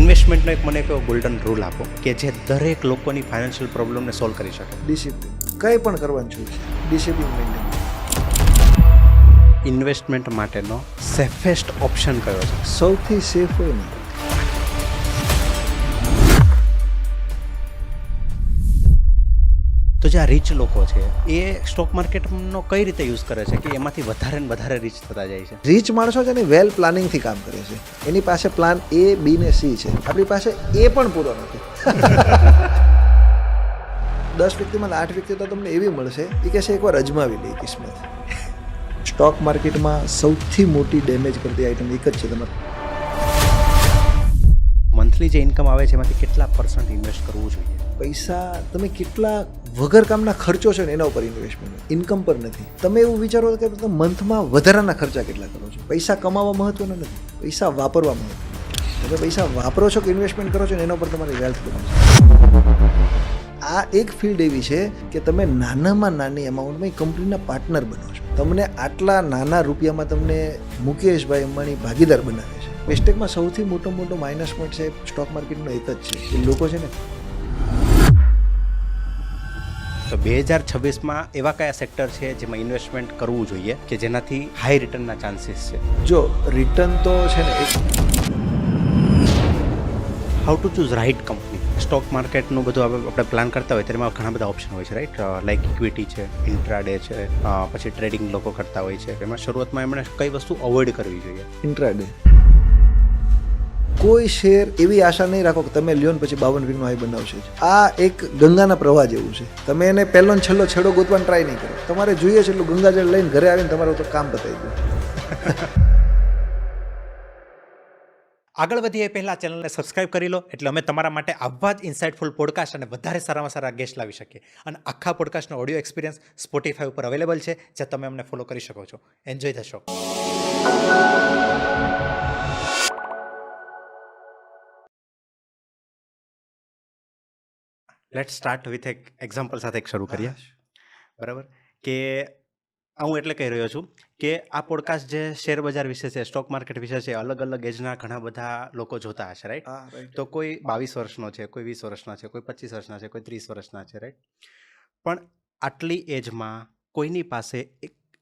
ઇન્વેસ્ટમેન્ટનો એક મને એક ગોલ્ડન રૂલ આપો કે જે દરેક લોકોની ફાઇનાન્શિયલ પ્રોબ્લેમને સોલ્વ કરી શકે. ડિસિપ્લિન. કંઈ પણ કરવાનું છું ડિસિપ્લિન મેન્ટેન. ઇન્વેસ્ટમેન્ટ માટેનો સેફેસ્ટ ઓપ્શન કયો છે? સૌથી સેફ હોય ને તો જે આ રીચ લોકો છે એ સ્ટોક માર્કેટનો કઈ રીતે યુઝ કરે છે કે એમાંથી વધારે ને વધારે રીચ થતા જાય છે? રીચ માણસો છે ને વેલ પ્લાનિંગથી કામ કરે છે. એની પાસે પ્લાન A, B ને C છે. આપણી પાસે એ પણ પૂરો નથી. 10 વ્યક્તિમાં 8 વ્યક્તિ તો તમને એવી મળશે એ કહેશે એકવાર અજમાવી લઈ કિસ્મત. સ્ટોક માર્કેટમાં સૌથી મોટી ડેમેજ કરતી આઈટમ એક જ છે તમારે. મંથલી જે ઇન્કમ આવે છે એમાંથી કેટલા % ઇન્વેસ્ટ કરવું જોઈએ? પૈસા તમે કેટલા વગર કામના ખર્ચો છે ને એના ઉપર ઇન્વેસ્ટમેન્ટ, ઇન્કમ પર નથી. તમે એવું વિચારો કે તમે મંથમાં વધારાના ખર્ચા કેટલા કરો છો. પૈસા કમાવા મહત્વનો નથી, પૈસા વાપરવા મહત્વનો. તમે પૈસા વાપરો છો કે ઇન્વેસ્ટમેન્ટ કરો છો ને એના ઉપર તમારી વેલ્થ બને છે. આ એક ફિલ્ડ એવી છે કે તમે નાનામાં નાની એમાઉન્ટમાં કંપનીના પાર્ટનર બનો છો. તમને આટલા નાના રૂપિયામાં તમને મુકેશભાઈ અંબાણી ભાગીદાર બનાવે છે. મિસ્ટેકમાં સૌથી મોટો માઇનસ પોઈન્ટ છે સ્ટોક માર્કેટનો એક જ છે કે લોકો છે ને. તો 2026માં એવા કયા સેક્ટર છે જેમાં ઇન્વેસ્ટમેન્ટ કરવું જોઈએ કે જેનાથી હાઈ રિટર્નના ચાન્સીસ છે? જો રિટર્ન તો છે ને એક how to choose right company. Stock માર્કેટનું બધું આપણે પ્લાન કરતા હોય તેમાં ઘણા બધા ઓપ્શન હોય છે, રાઈટ? લાઇક ઇક્વિટી છે, ઇન્ટ્રાડે છે, પછી ટ્રેડિંગ લોકો કરતા હોય છે. એમાં શરૂઆતમાં એમણે કઈ વસ્તુ અવોઇડ કરવી જોઈએ? ઇન્ટ્રાડે. કોઈ શેર એવી આશા નહીં રાખો કે તમે લ્યો ને પછી 52 વીકનો હાઈ બનાવશે. આ એક ગંગાના પ્રવાહ જેવું છે. તમે એને પહેલો ને છેલ્લો છેડો ગોતવાનો ટ્રાય નહીં કરો. તમારે જોઈએ છે એટલું ગંગાજળ લઈને ઘરે આવીને તમારું તો કામ પતાવી દો. આગળ વધીએ પહેલાં ચેનલને સબસ્ક્રાઇબ કરી લો એટલે અમે તમારા માટે આવા જ ઇન્સાઇટફુલ પોડકાસ્ટ અને વધારે સારામાં સારા ગેસ્ટ લાવી શકીએ. અને આખા પોડકાસ્ટનો ઓડિયો એક્સપિરિયન્સ સ્પોટીફાઈ ઉપર અવેલેબલ છે, જ્યાં તમે અમને ફોલો કરી શકો છો. Enjoy the show. Late start with એક એક્ઝામ્પલ સાથે એક શરૂ કરીએ. બરાબર? કે હું એટલે કહી રહ્યો છું કે આ પોડકાસ્ટ જે શેર બજાર વિશે છે, સ્ટોક માર્કેટ વિશે છે, અલગ અલગ એજના ઘણા બધા લોકો જોતા હશે, રાઈટ? હા, રાઈટ. તો કોઈ 22 વર્ષનો છે, કોઈ 20 વર્ષના છે, કોઈ 25 વર્ષના છે, કોઈ 30 વર્ષના છે, રાઈટ? પણ આટલી એજમાં કોઈની પાસે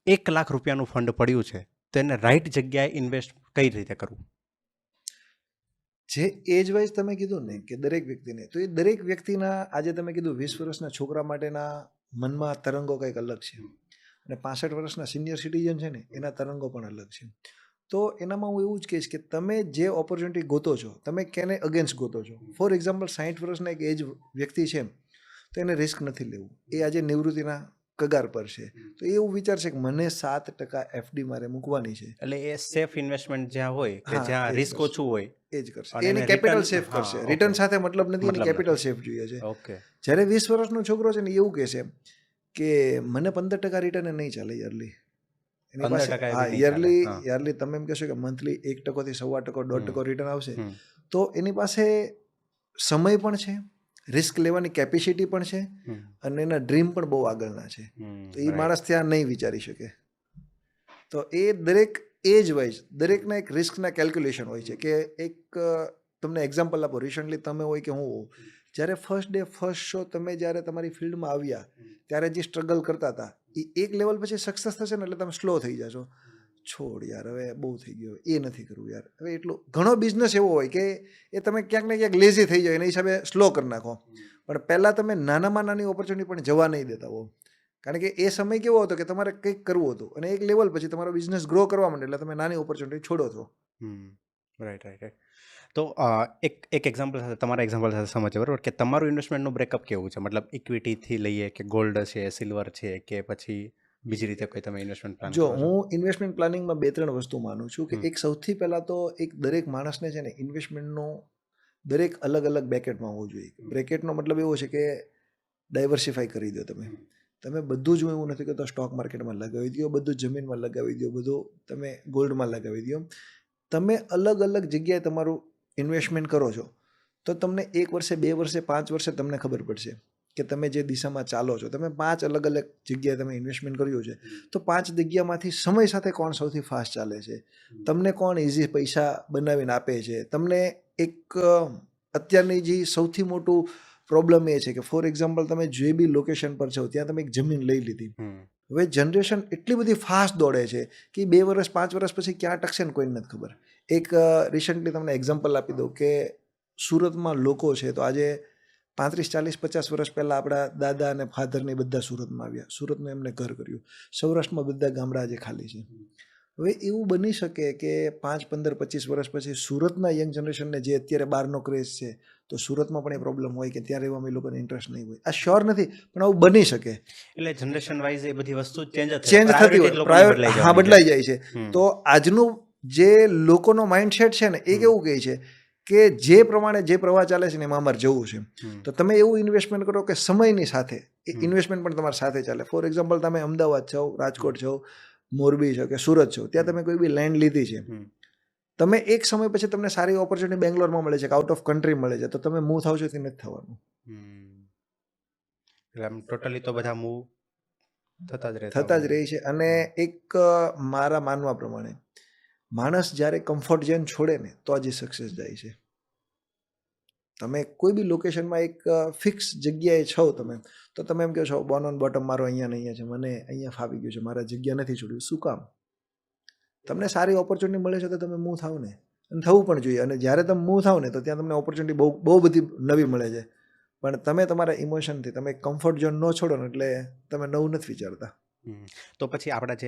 1 લાખ રૂપિયાનું ફંડ પડ્યું છે તો એને રાઈટ જગ્યાએ ઇન્વેસ્ટ કઈ રીતે કરવું? જે એજ વાઇઝ તમે કીધું ને કે દરેક વ્યક્તિને, તો એ દરેક વ્યક્તિના આજે તમે કીધું 20 વર્ષના છોકરા માટેના મનમાં તરંગો કંઈક અલગ છે અને 65 વર્ષના સિનિયર સિટીઝન છે ને એના તરંગો પણ અલગ છે. તો એનામાં હું એવું જ કહીશ કે તમે જે ઓપોર્ચ્યુનિટી ગોતો છો તમે કેને અગેન્સ્ટ ગોતો છો. ફોર એક્ઝામ્પલ 60 વર્ષના એક એજ વ્યક્તિ છે તો એને રિસ્ક નથી લેવું. એ આજે નિવૃત્તિના કગાર પર છે તો એ એવું વિચારશે કે મને 7% FD મારે મૂકવાની છે. એટલે એ સેફ ઇન્વેસ્ટમેન્ટ જ્યાં હોય કે હા, જ્યાં એ જ રિસ્ક કરશે. ઓછું હોય. એ જ કરશે. અને એની એને કેપિટલ return- સેફ હા, કરશે. okay. રિટર્ન સાથે મતલબ નથી, એની મતલબ કેપિટલ નથી. સેફ જોઈએ છે. ઓકે. જ્યારે 20 વર્ષનો છોકરો છે ને એવું કહેશે કે મને 15% રિટર્ન નહીં ચાલે યરલી. એની 15% પાસે એવી હા નહીં ચાલે. યરલી હા. યરલી તમે એમ કહેશો કે મંથલી 1% થી 1.25%, 1.5% રિટર્ન આવશે હમ. તો એની પાસે સમય પણ છે, રિસ્ક લેવાની કેપેસિટી પણ છે હમ. અને એના ડ્રીમ પણ બહુ આગળના છે. તો એ right. માણસ ત્યાં નહીં વિચારી શકે. તો એ દરેક એજ વાઇઝ દરેકના એક રિસ્કના કેલ્ક્યુલેશન હોય છે કે એક તમને એક્ઝામ્પલ આપો. રિસન્ટલી તમે હોય કે હું હોઉં, જ્યારે ફર્સ્ટ શો તમે જ્યારે તમારી ફિલ્ડમાં આવ્યા ત્યારે જે સ્ટ્રગલ કરતા હતા એ એક લેવલ પછી સક્સેસ થશે ને એટલે તમે સ્લો થઈ જશો. છોડ યાર, હવે બહુ થઈ ગયો, એ નથી કરવું યાર. હવે એટલું ઘણો બિઝનેસ એવો હોય કે એ તમે ક્યાંક ને ક્યાંક લેઝી થઈ જાય એના હિસાબે સ્લો કરી નાખો. પણ પહેલાં તમે નાનામાં નાની ઓપોર્ચ્યુનિટી પણ જવા નહીં દેતા હો. કારણ કે એ સમય કેવો હતો કે તમારે કંઈક કરવું હતું અને એક લેવલ પછી તમારો બિઝનેસ ગ્રો કરવા માંડે એટલે તમે નાની ઓપોર્ચ્યુનિટી છોડો છો. રાઈટ. તો એક એક્ઝામ્પલ સાથે તમારા એક્ઝામ્પલ સાથે સમજે, બરાબર? કે તમારું ઇન્વેસ્ટમેન્ટનું બ્રેકઅપ કેવું છે? મતલબ ઇક્વિટીથી લઈએ કે ગોલ્ડ છે, સિલ્વર છે, કે પછી બીજી રીતે કોઈ તમે ઇન્વેસ્ટમેન્ટ પ્લાન જો કરો છો? હું ઇન્વેસ્ટમેન્ટ પ્લાનિંગમાં 2-3 વસ્તુ માનું છું કે હમ. એક સૌથી પહેલાં તો એક દરેક માણસને છે ને ઇન્વેસ્ટમેન્ટનો દરેક અલગ અલગ બ્રેકેટમાં હોવું જોઈએ. બ્રેકેટનો મતલબ એવો છે કે ડાયવર્સિફાઈ કરી દો તમે. તમે બધું જ એવું નથી કહેતો સ્ટોક માર્કેટમાં લગાવી દો, બધું જમીનમાં લગાવી દો, બધું તમે ગોલ્ડમાં લગાવી દો. તમે અલગ અલગ જગ્યાએ તમારું ઇન્વેસ્ટમેન્ટ કરો છો તો તમને 1 વર્ષે, 2 વર્ષે, 5 વર્ષે તમને ખબર પડશે કે તમે જે દિશામાં ચાલો છો. તમે 5 અલગ અલગ જગ્યાએ તમે ઇન્વેસ્ટમેન્ટ કર્યું છે તો 5 જગ્યામાંથી સમય સાથે કોણ સૌથી ફાસ્ટ ચાલે છે, તમને કોણ ઇઝી પૈસા બનાવીને આપે છે, તમને એક અત્યારની જે સૌથી મોટું પ્રોબ્લેમ એ છે કે ફોર એક્ઝામ્પલ તમે જે બી લોકેશન પર છો ત્યાં તમે એક જમીન લઈ લીધી. હવે જનરેશન એટલી બધી ફાસ્ટ દોડે છે કે 2 વર્ષ 5 વર્ષ પછી ક્યાં ટકશે ને કોઈને નથી ખબર. એક રિસન્ટલી તમને એક્ઝામ્પલ આપી દઉં કે સુરતમાં લોકો છે તો આજે 35 40 50 વર્ષ પહેલાં આપણા દાદા અને ફાધરની બધા સુરતમાં આવ્યા, સુરતમાં એમને ઘર કર્યું. સૌરાષ્ટ્રમાં બધા ગામડા આજે ખાલી છે. હવે એવું બની શકે કે 5 15 25 વર્ષ પછી સુરતના યંગ જનરેશનને જે અત્યારે બહારનો ક્રેઝ છે તો સુરતમાં પણ એ પ્રોબ્લેમ હોય કે ત્યાં રહેવામાં એ લોકોને ઇન્ટરેસ્ટ નહીં હોય. આ શ્યોર નથી પણ આવું બની શકે. એટલે જનરેશન વાઇઝ એ બધી વસ્તુ ચેન્જ થતી હોય, પ્રાયોરિટી હા બદલાઈ જાય છે. તો આજનું જે લોકોનો માઇન્ડસેટ છે ને એ કેવું કહે છે કે જે પ્રમાણે જે પ્રવાહ ચાલે છે ને એમાં અમારે જવું છે. તો તમે એવું ઇન્વેસ્ટમેન્ટ કરો કે સમયની સાથે એ ઇન્વેસ્ટમેન્ટ પણ તમારી સાથે ચાલે. ફોર એક્ઝામ્પલ તમે અમદાવાદ છો, રાજકોટ છો, મોરબી છો કે સુરત છો, ત્યાં તમે કોઈ બી લેન્ડ લીધી છે, તમે એક સમય પછી તમને સારી ઓપોર્ચ્યુનિટી બેંગ્લોરમાં મળે છે કે આઉટ ઓફ કન્ટ્રી મળે છે, તો તમે મૂવ થાવ છો તે નથી થવાનું. એટલે આમ ટોટલી તો બધા મૂવ થતા જ રહી છે. અને એક મારા માનવા પ્રમાણે માણસ જ્યારે કમ્ફર્ટ ઝોન છોડે ને તો આજે સક્સેસ જાય છે. તમે કોઈ બી લોકેશનમાં એક ફિક્સ જગ્યાએ છો તમે તો તમે એમ કહો છો બોન ઓન બોટમ મારો અહીંયા ને અહીંયા છે, મને અહીંયા ફાવી ગયું છે, મારા જગ્યા નથી છોડ્યું. શું કામ? તમને સારી ઓપોર્ચ્યુનિટી મળે છે તો તમે મૂવ થાવ ને, અને થવું પણ જોઈએ. અને જ્યારે તમે મૂવ થાવ ને તો ત્યાં તમને ઓપોર્ચ્યુનિટી બહુ બધી નવી મળે છે. પણ તમે તમારા ઇમોશનથી તમે કમ્ફર્ટ ઝોન ન છોડો ને એટલે તમે નવું નથી વિચારતા. તો પછી આપણા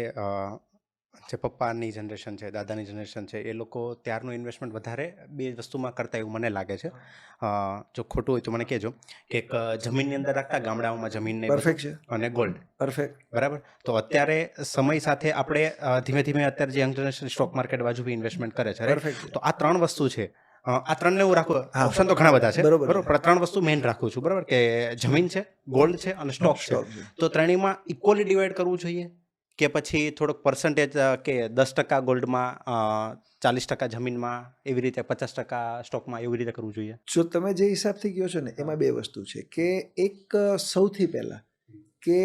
જે પપ્પાની જનરેશન છે, દાદાની જનરેશન છે, એ લોકો ત્યારનું ઇન્વેસ્ટમેન્ટ વધારે બે વસ્તુમાં કરતા એવું મને લાગે છે. જો ખોટું હોય તો મને કહેજો કે એક જમીનની અંદર રાખતા, ગામડાઓમાં જમીનને પરફેક્ટ છે, અને ગોલ્ડ. પરફેક્ટ, બરાબર. તો અત્યારે સમય સાથે આપણે ધીમે ધીમે અત્યારે જે યંગ જનરેશન સ્ટોક માર્કેટ બાજુ બી ઇન્વેસ્ટમેન્ટ કરે છે, પરફેક્ટ. તો આ 3 વસ્તુ છે. આ 3ને હું રાખું, ઓપ્શન તો ઘણા બધા છે, બરોબર. પણ 3 વસ્તુ મેઇન રાખું છું, બરાબર, કે જમીન છે, ગોલ્ડ છે અને સ્ટોક છે. તો ત્રણેયમાં ઇક્વલી ડિવાઈડ કરવું જોઈએ કે પછી થોડોક પર્સન્ટેજ કે 10% ગોલ્ડમાં, 40% જમીનમાં, એવી રીતે 50% સ્ટોકમાં, એવી રીતે કરવું જોઈએ? જો તમે જે હિસાબથી કહો છો ને એમાં બે વસ્તુ છે કે એક સૌથી પહેલાં કે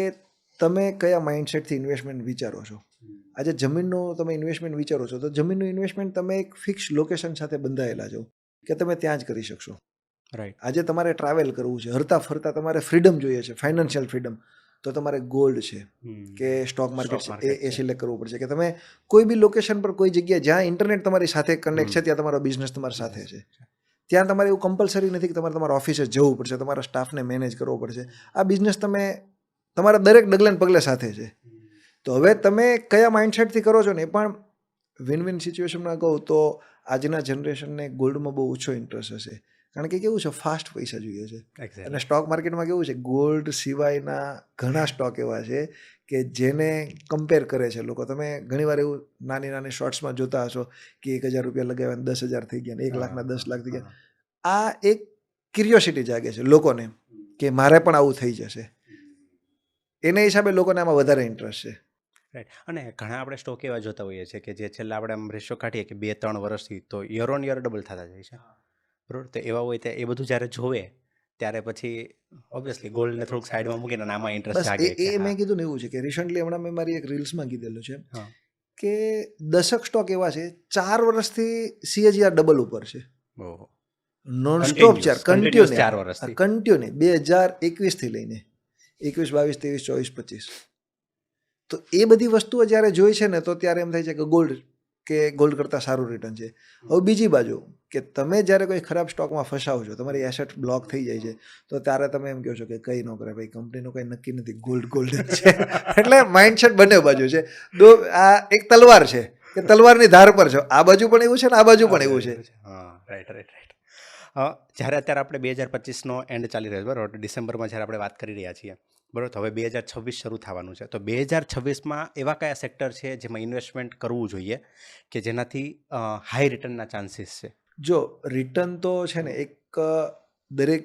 તમે કયા માઇન્ડસેટથી ઇન્વેસ્ટમેન્ટ વિચારો છો. આજે જમીનનું તમે ઇન્વેસ્ટમેન્ટ વિચારો છો તો જમીનનું ઇન્વેસ્ટમેન્ટ તમે એક ફિક્સ લોકેશન સાથે બંધાયેલા છો કે તમે ત્યાં જ કરી શકશો. રાઈટ. આજે તમારે ટ્રાવેલ કરવું છે, હરતા ફરતા તમારે ફ્રીડમ જોઈએ છે, ફાઇનાન્શિયલ ફ્રીડમ, તો તમારે ગોલ્ડ છે કે સ્ટોક માર્કેટ છે એ સિલેક્ટ કરવું પડશે. કે તમે કોઈ બી લોકેશન પર કોઈ જગ્યાએ જ્યાં ઇન્ટરનેટ તમારી સાથે કનેક્ટ છે ત્યાં તમારો બિઝનેસ તમારી સાથે છે, ત્યાં તમારે એવું કમ્પલસરી નથી કે તમારે તમારા ઓફિસે જવું પડશે, તમારા સ્ટાફને મેનેજ કરવો પડશે. આ બિઝનેસ તમે તમારા દરેક ડગલે ને પગલે સાથે છે. તો હવે તમે કયા માઇન્ડસેટથી કરો છો ને એ પણ વિન વિન સિચ્યુએશનમાં કહું તો આજના જનરેશનને ગોલ્ડમાં બહુ ઓછો ઇન્ટરેસ્ટ હશે. કારણ કે કેવું છે, ફાસ્ટ પૈસા જોઈએ છે. અને સ્ટોક માર્કેટમાં કેવું છે, ગોલ્ડ સિવાયના ઘણા સ્ટોક એવા છે કે જેને કમ્પેર કરે છે લોકો. તમે ઘણીવાર એવું નાની નાની શોર્ટ્સમાં જોતા હશો કે 1000 રૂપિયા લગાવ્યા 10,000 થઈ ગયા, 1 લાખના 10 લાખ થઈ ગયા. આ એક ક્યુરિયોસિટી જાગે છે લોકોને કે મારે પણ આવું થઈ જશે. એને હિસાબે લોકોને આમાં વધારે ઇન્ટરેસ્ટ છે. રાઈટ. અને ઘણા આપણે સ્ટોક એવા જોતા હોઈએ છીએ કે જે છેલ્લા આપણે આમ રેશિયો કાઢીએ કે 2-3 વર્ષથી તો યર ઓન યર ડબલ થતા જાય છે, બરોબર. તો એવા હોય તો એ બધું જ્યારે જોવે ત્યારે પછી ઓબ્વિયસલી ગોલ્ડને થોડુંક સાઈડમાં મૂકીને આમાં ઇન્ટરેસ્ટ જાગે. એ મેં કીધું ને એવું છે કે રિસન્ટલી હમણાં મેં મારી એક રીલ્સમાં કીધેલું છે કે 10 સ્ટોક એવા છે 4 વર્ષથી CAGR ડબલ ઉપર છે. નોન સ્ટોપ કન્ટિન્યુ 2021 થી લઈને 21 22 23 24 25. તો એ બધી વસ્તુઓ જ્યારે જોઈ છે ને તો ત્યારે એમ થાય છે કે ગોલ્ડ કરતાં સારું રિટર્ન છે. હવે બીજી બાજુ કે તમે જ્યારે કોઈ ખરાબ સ્ટોકમાં ફસાવો છો, તમારી એસેટ બ્લોક થઈ જાય છે, તો ત્યારે તમે એમ કહો છો કે કંઈ ન કરે ભાઈ, કંપનીનું કંઈ નક્કી નથી, ગોલ્ડ જ છે. એટલે માઇન્ડસેટ બંને બાજુ છે. આ એક તલવાર છે કે તલવારની ધાર પર છો, આ બાજુ પણ એવું છે ને આ બાજુ પણ એવું છે. રાઈટ. જ્યારે અત્યારે આપણે 2025નો એન્ડ ચાલી રહ્યો છે, બરાબર, ડિસેમ્બરમાં જ્યારે આપણે વાત કરી રહ્યા છીએ, બરાબર, તો હવે 2026 શરૂ થવાનું છે. તો 2026માં એવા કયા સેક્ટર છે જેમાં ઇન્વેસ્ટમેન્ટ કરવું જોઈએ કે જેનાથી હાઈ રિટર્નના ચાન્સીસ છે? જો રિટર્ન તો છે ને એક દરેક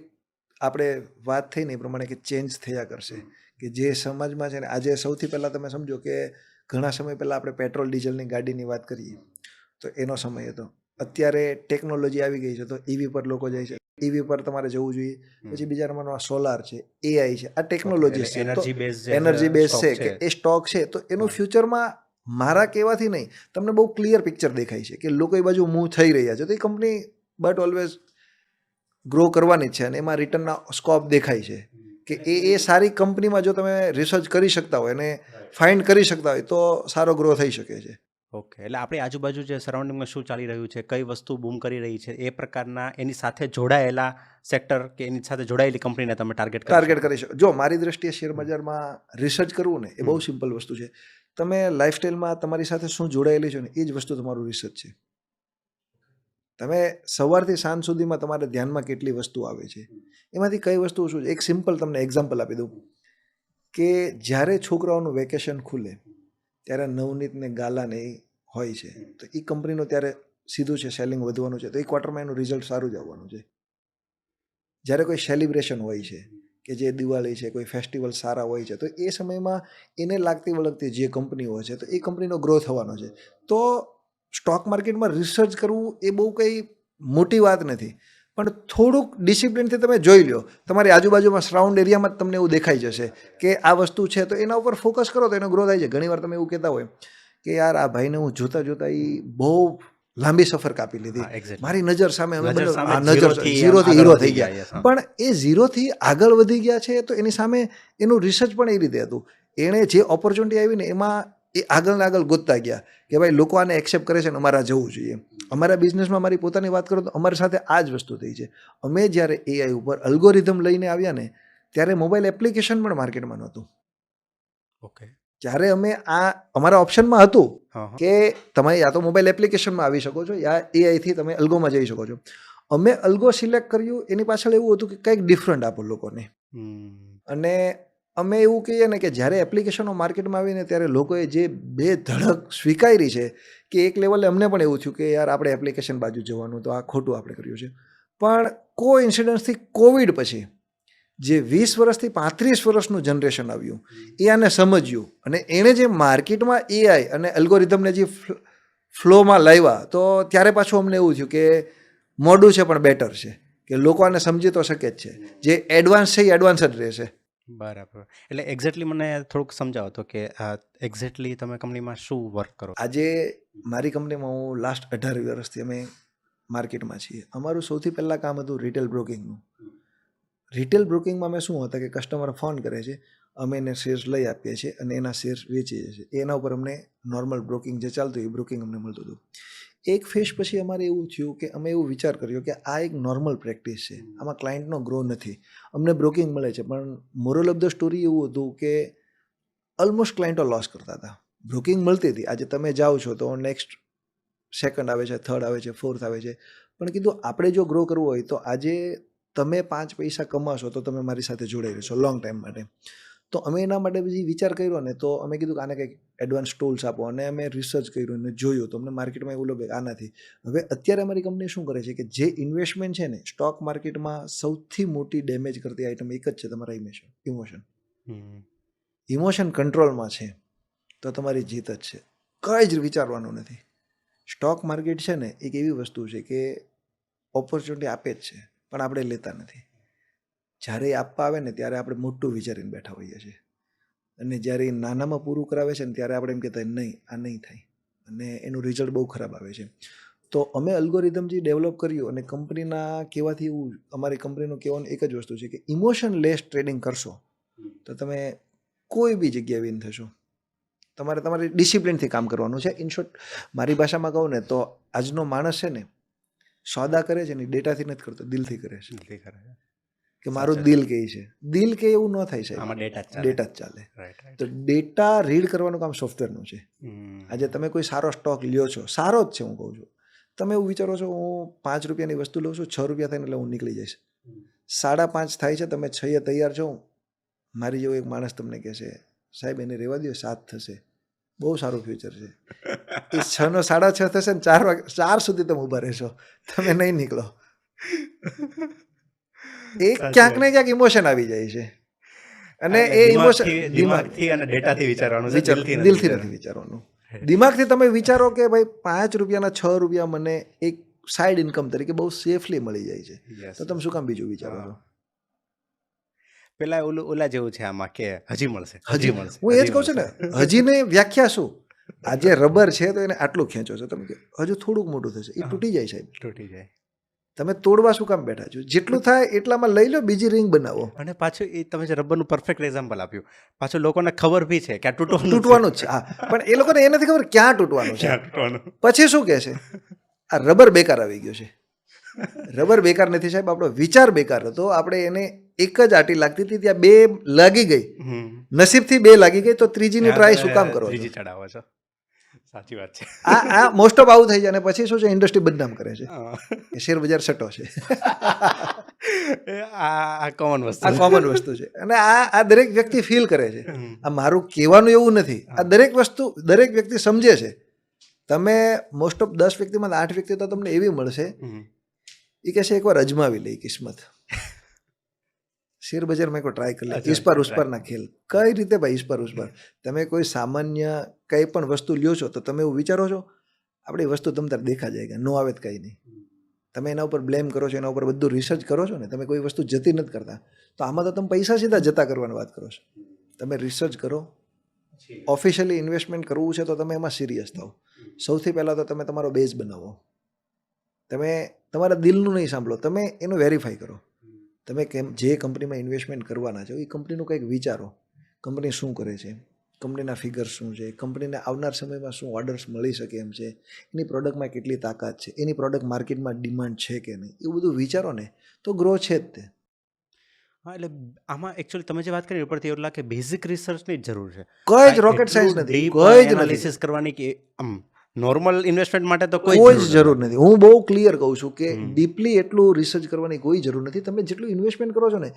આપણે વાત થઈ ને એ પ્રમાણે કે ચેન્જ થયા કરશે. કે જે સમાજમાં છે ને આજે સૌથી પહેલાં તમે સમજો કે ઘણા સમય પહેલાં આપણે પેટ્રોલ ડીઝલની ગાડીની વાત કરીએ તો એનો સમય હતો. અત્યારે ટેકનોલોજી આવી ગઈ છે તો EV પર લોકો જાય છે. EV પર તમારે જવું જોઈએ. પછી બીજા નંબરમાં સોલાર છે, AI છે, આ ટેકનોલોજી છે, એનર્જી બેઝ છે કે એ સ્ટોક છે. તો એનું ફ્યુચરમાં મારા કહેવાથી નહીં, તમને બહુ ક્લિયર પિક્ચર દેખાય છે કે લોકો એ બાજુ મૂવ થઈ રહ્યા છે. તો એ કંપની બટ ઓલવેઝ ગ્રો કરવાની જ છે અને એમાં રિટર્નના સ્કોપ દેખાય છે કે એ સારી કંપનીમાં જો તમે રિસર્ચ કરી શકતા હોય અને ફાઇન્ડ કરી શકતા હોય તો સારો ગ્રો થઈ શકે છે. ઓકે, એટલે આપણી આજુબાજુ જે સરાઉન્ડિંગમાં શું ચાલી રહ્યું છે, કઈ વસ્તુ બૂમ કરી રહી છે, એ પ્રકારના એની સાથે જોડાયેલા સેક્ટર કે એની સાથે જોડાયેલી કંપનીને તમે ટાર્ગેટ કરી શકો. જો મારી દ્રષ્ટિએ શેર બજારમાં રિસર્ચ કરવું ને એ બહુ સિમ્પલ વસ્તુ છે. તમે લાઈફસ્ટાઈલમાં તમારી સાથે શું જોડાયેલી છે ને એ જ વસ્તુ તમારું રિસર્ચ છે. તમે સવારથી સાંજ સુધીમાં તમારે ધ્યાનમાં કેટલી વસ્તુ આવે છે, એમાંથી કઈ વસ્તુ શું છે. એક સિમ્પલ તમને એક્ઝામ્પલ આપી દઉં કે જ્યારે છોકરાઓનું વેકેશન ખુલે ત્યારે નવનીત ને ગાલા ને એ હોય છે, તો એ કંપનીનો ત્યારે સીધું છે સેલિંગ વધવાનું છે, તો એ ક્વાર્ટરમાં એનું રિઝલ્ટ સારું જ આવવાનું છે. જ્યારે કોઈ સેલિબ્રેશન હોય છે કે જે દિવાળી છે, કોઈ ફેસ્ટિવલ સારા હોય છે, તો એ સમયમાં એને લાગતી વળગતી જે કંપનીઓ છે તો એ કંપનીનો ગ્રો થવાનો છે. તો સ્ટોક માર્કેટમાં રિસર્ચ કરવું એ બહુ કંઈ મોટી વાત નથી, પણ થોડુંક ડિસિપ્લિનથી તમે જોઈ લો. તમારી આજુબાજુમાં સરાઉન્ડ એરિયામાં જ તમને એવું દેખાઈ જશે કે આ વસ્તુ છે, તો એના ઉપર ફોકસ કરો તો એનો ગ્રો થાય છે. ઘણીવાર તમે એવું કહેતા હોય કે યાર આ ભાઈને હું જોતા જોતા એ બહુ લાંબી સફર કાપી લીધી, મારી નજર સામે અમે ઝીરોથી હીરો થઈ ગયા. પણ એ ઝીરોથી આગળ વધી ગયા છે તો એની સામે એનું રિસર્ચ પણ એ રીતે હતું. એણે જે ઓપોર્ચ્યુનિટી આવી ને એમાં એ આગળ ને આગળ ગોતતા ગયા કે ભાઈ લોકો આને એક્સેપ્ટ કરે છે ને અમારે જવું જોઈએ. અમારા બિઝનેસમાં મારી પોતાની વાત કરું તો અમારી સાથે આ જ વસ્તુ થઈ છે. અમે જ્યારે એઆઈ ઉપર અલ્ગોરિધમ લઈને આવ્યા ને ત્યારે મોબાઈલ એપ્લિકેશન પણ માર્કેટમાં નહોતું. ઓકે, જ્યારે અમે આ અમારા ઓપ્શનમાં હતું કે તમે યા તો મોબાઈલ એપ્લિકેશનમાં આવી શકો છો યા એઆઈથી તમે અલ્ગોમાં જઈ શકો છો. અમે અલ્ગો સિલેક્ટ કર્યું એની પાછળ એવું હતું કે કંઈક ડિફરન્ટ આપો લોકોને. અને અમે એવું કહીએ ને કે જ્યારે એપ્લિકેશનો માર્કેટમાં આવીને ત્યારે લોકોએ જે બે ધડક સ્વીકારી છે કે એક લેવલે અમને પણ એવું થયું કે યાર આપણે એપ્લિકેશન બાજુ જવાનું, તો આ ખોટું આપણે કર્યું છે. પણ કો ઇન્સિડન્સથી કોવિડ પછી જે 20 વર્ષથી 35 વર્ષનું જનરેશન આવ્યું એ આને સમજ્યું અને એણે જે માર્કેટમાં એઆઈ અને એલ્ગોરિધમને જે ફ્લોમાં લાવ્યા, તો ત્યારે પાછું અમને એવું થયું કે મોડું છે પણ બેટર છે, કે લોકો આને સમજી તો શકે જ છે. જે એડવાન્સ છે એ એડવાન્સ જ રહેશે. બરાબર. એટલે એક્ઝેક્ટલી મને થોડુંક સમજાવો તો કે એક્ઝેક્ટલી તમે કંપનીમાં શું વર્ક કરો? આજે મારી કંપનીમાં હું લાસ્ટ 18 વર્ષથી અમે માર્કેટમાં છીએ. અમારું સૌથી પહેલાં કામ હતું રિટેલ બ્રોકિંગનું. રિટેલ બ્રોકિંગમાં અમે શું હતા કે કસ્ટમર ફોન કરે છે, અમે એને શેર્સ લઈ આપીએ છીએ અને એના શેર્સ વેચીએ છીએ. એના ઉપર અમને નોર્મલ બ્રોકિંગ જે ચાલતું એ બ્રોકિંગ અમને મળતું હતું. એક ફેઝ પછી અમારે એવું થયું કે અમે એવું વિચાર કર્યો કે આ એક નોર્મલ પ્રેક્ટિસ છે, આમાં ક્લાયન્ટનો ગ્રો નથી. અમને બ્રોકિંગ મળે છે પણ મોરલ ઓફ ધ સ્ટોરી એવું હતું કે ઓલમોસ્ટ ક્લાયન્ટો લોસ કરતા હતા. બ્રોકિંગ મળતી હતી, આજે તમે જાઓ છો તો નેક્સ્ટ સેકન્ડ આવે છે, થર્ડ આવે છે, ફોર્થ આવે છે, પણ કીધું આપણે જો ગ્રો કરવું હોય તો આજે તમે 5 પૈસા કમાશો તો તમે મારી સાથે જોડાઈ રહેશો લોંગ ટાઈમ માટે. તો અમે એના માટે પછી વિચાર કર્યો ને તો અમે કીધું કે આને કંઈક એડવાન્સ ટૂલ્સ આપો અને અમે રિસર્ચ કર્યું અને જોયું તો અમને માર્કેટમાં એવું લાગે આ નથી. હવે અત્યારે અમારી કંપની શું કરે છે કે જે ઇન્વેસ્ટમેન્ટ છે ને સ્ટોક માર્કેટમાં સૌથી મોટી ડેમેજ કરતી આઇટમ એક જ છે, તમારા ઇમોશન. ઇમોશન કંટ્રોલમાં છે તો તમારી જીત જ છે, કંઈ જ વિચારવાનું નથી. સ્ટોક માર્કેટ છે ને એક એવી વસ્તુ છે કે ઓપોર્ચ્યુનિટી આપે જ છે પણ આપણે લેતા નથી. જ્યારે એ આપવા આવે ને ત્યારે આપણે મોટું વિચારીને બેઠા હોઈએ છીએ અને જ્યારે એ નાનામાં પૂરું કરાવે છે ને ત્યારે આપણે એમ કહેતા નહીં આ નહીં થાય અને એનું રિઝલ્ટ બહુ ખરાબ આવે છે. તો અમે અલ્ગોરિધમ જે ડેવલપ કર્યું અને કંપનીના કહેવાથી એવું અમારી કંપનીનું કહેવાનું એક જ વસ્તુ છે કે ઇમોશન લેસ ટ્રેડિંગ કરશો તો તમે કોઈ બી જગ્યાએ વિન થશો. તમારી ડિસિપ્લિનથી કામ કરવાનું છે. ઇન શોર્ટ મારી ભાષામાં કહું ને તો આજનો માણસ છે ને સોદા કરે છે ને ડેટાથી નથી કરતો, દિલથી કરે છે. કે મારું દિલ કહે છે, દિલ કે એવું ન થાય સાહેબ, આમાં ડેટા જ ચાલે. તો ડેટા રીડ કરવાનું કામ સોફ્ટવેરનું છે. આજે તમે કોઈ સારો સ્ટોક લ્યો છો, સારો જ છે હું કહું છું, તમે એવું વિચારો છો હું 5 રૂપિયાની વસ્તુ લઉં છું, 6 રૂપિયા થઈને એટલે હું નીકળી જઈશ. 5.5 થાય છે, તમે 6 તૈયાર છો, મારી જેવો એક માણસ તમને કહે છે સાહેબ એને રહેવા દો 7 થશે, બહુ સારું ફ્યુચર છે. એ 6 નો 6.5 થશે ને 4 સુધી તમે ઊભા રહેશો, તમે નહીં નીકળો. એક ક્યાંક ને ક્યાંક ઇમોશન આવી જાય છે અને એ ઇમોશન દિમાગથી અને ડેટાથી વિચારવાનું, દિલથી નથી વિચારવાનું. દિમાગથી તમે વિચારો કે ભાઈ 5 રૂપિયાના 6 રૂપિયા મને એક સાઈડ ઇન્કમ તરીકે બહુ સેફલી મળી જાય છે, તો તમે શું કામ બીજું વિચારો છો? પેલા ઓલા જેવું છે આમાં કે હજી મળશે. હું એ જ કહું છું ને, હજીને વ્યાખ્યા શું? આજે રબર છે તો એને આટલું ખેંચો છો તમે, હજુ થોડુંક મોટું થશે, એ તૂટી જાય સાહેબ. તૂટી જાય. તમે તોડવા શું કામ બેઠા છો? જેટલું થાય એટલામાં લઈ લો, બીજી રિંગ બનાવો. અને પાછું એ તમે જે રબરનું પરફેક્ટ એક્ઝામ્પલ આપ્યું, પાછું લોકોને ખબર બી છે કે આ તૂટવાનું જ છે. હા, પણ એ લોકોને એ નથી ખબર ક્યાં તૂટવાનું છે. તૂટવાનું. પછી શું કહે છે? આ રબર બેકાર આવી ગયો છે. રબર બેકાર નથી સાહેબ, આપણો વિચાર બેકાર હતો. આપણે એને એક જ આટી લાગતી હતી, ત્યાં બે લાગી ગઈ. નસીબથી બે લાગી ગઈ, તો ત્રીજીની ટ્રાય શું કામ કરો છો? ત્રીજી ચડાવો છો. સાચી વાત છે. આ મોસ્ટ ઓફ આવું થઈ જાય. અને પછી શું છે, ઇન્ડસ્ટ્રી બદનામ કરે છે કે શેર બજાર સટો છે. આ કોમન વસ્તુ આ કોમન વસ્તુ છે. અને આ દરેક વ્યક્તિ ફીલ કરે છે. આ મારું કહેવાનું એવું નથી. આ દરેક વસ્તુ દરેક વ્યક્તિ સમજે છે. તમે મોસ્ટ ઓફ 10 વ્યક્તિમાં 8 વ્યક્તિ તો તમને એવી મળશે, એ કહે છે એકવાર અજમાવી લઈ કિસ્મત, શેર બજારમાં એકવાર ટ્રાય કરી લે. ઇસ પર ઉસ પર ના ખેલ. કઈ રીતે ભાઈ ઇસ પર ઉસ પર? તમે કોઈ સામાન્ય કઈ પણ વસ્તુ લ્યો છો તો તમે એવું વિચારો છો આપણી વસ્તુ તમ તાર દેખા જાયગા, નો આવે તો કંઈ નહીં. તમે એના ઉપર બ્લેમ કરો છો, એના ઉપર બધું રિસર્ચ કરો છો ને. તમે કોઈ વસ્તુ જતી નથી કરતા, તો આમાં તો તમે પૈસા સીધા જતા કરવાની વાત કરો છો. તમે રિસર્ચ કરો. ઓફિશિયલી ઇન્વેસ્ટમેન્ટ કરવું છે તો તમે એમાં સિરિયસ થાઓ. સૌથી પહેલાં તો તમે તમારો બેઝ બનાવો. તમે તમારા દિલનું નહીં સાંભળો, તમે એનું વેરીફાઈ કરો. તમે જે કંપનીમાં ઇન્વેસ્ટમેન્ટ કરવાના છો એ કંપનીનું કંઈક વિચારો. કંપની શું કરે છે, કંપનીના ફિગર શું છે, કંપનીને આવનાર સમયમાં શું ઓર્ડર્સ મળી શકે એમ છે, એની પ્રોડક્ટમાં કેટલી તાકાત છે, એની પ્રોડક્ટ માર્કેટમાં ડિમાન્ડ છે કે નહીં, એવું બધું વિચારો ને તો ગ્રો છે જ તે. હા, એટલે આમાં એકચ્યુઅલી તમે જે વાત કરી ઉપરથી એવું લાગે બેઝિક રિસર્ચની જ જરૂર છે. કોઈ જ રોકેટ સાયન્સ નથી, કોઈ જ એનાલિસિસ કરવાની કે આમ નોર્મલ ઇન્વેસ્ટમેન્ટ માટે તો કોઈ જ જરૂર નથી. હું બહુ ક્લિયર કહું છું કે ડીપલી એટલું રિસર્ચ કરવાની કોઈ જરૂર નથી. તમે જેટલું ઇન્વેસ્ટમેન્ટ કરો છો ને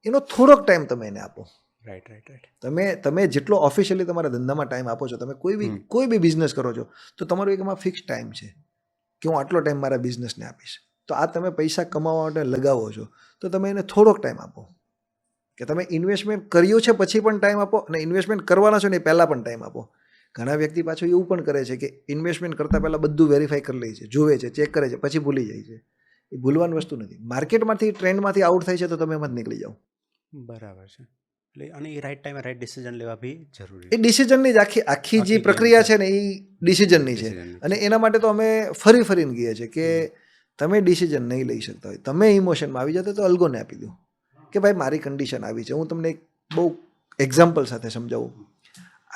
એનો થોડોક ટાઈમ તમે એને આપો. Right right right. તમે જેટલો ઓફિશિયલી તમારા ધંધામાં ટાઈમ આપો છો, તમે કોઈ બી બિઝનેસ કરો છો તો તમારો એક એમાં ફિક્સ ટાઈમ છે કે હું આટલો ટાઈમ મારા બિઝનેસને આપીશ. તો આ તમે પૈસા કમાવા માટે લગાવો છો તો તમે એને થોડોક ટાઈમ આપો. કે તમે ઇન્વેસ્ટમેન્ટ કર્યું છે પછી પણ ટાઈમ આપો, અને ઇન્વેસ્ટમેન્ટ કરવાના છો ને એ પહેલાં પણ ટાઈમ આપો. ઘણા વ્યક્તિ પાછું એવું પણ કરે છે કે ઇન્વેસ્ટમેન્ટ કરતાં પહેલાં બધું વેરીફાઈ કરી લે છે, જોવે છે, ચેક કરે છે, પછી ભૂલી જાય છે. એ ભૂલવાની વસ્તુ નથી. માર્કેટમાંથી ટ્રેન્ડમાંથી આઉટ થાય છે તો તમે એમાં જ નીકળી જાઓ. બરાબર છે. એટલે અને એ રાઈટ ટાઈમે રાઈટ ડિસિઝન લેવા બી જરૂરી. એ ડિસિઝનની જ આખી જે પ્રક્રિયા છે ને એ ડિસિઝનની છે. અને એના માટે તો અમે ફરીને કહીએ છીએ કે તમે ડિસિઝન નહીં લઈ શકતા હોય, તમે ઇમોશનમાં આવી જતા તો અલ્ગોને આપી દો કે ભાઈ મારી કન્ડિશન આવી છે. હું તમને એક બહુ એક્ઝામ્પલ સાથે સમજાવું.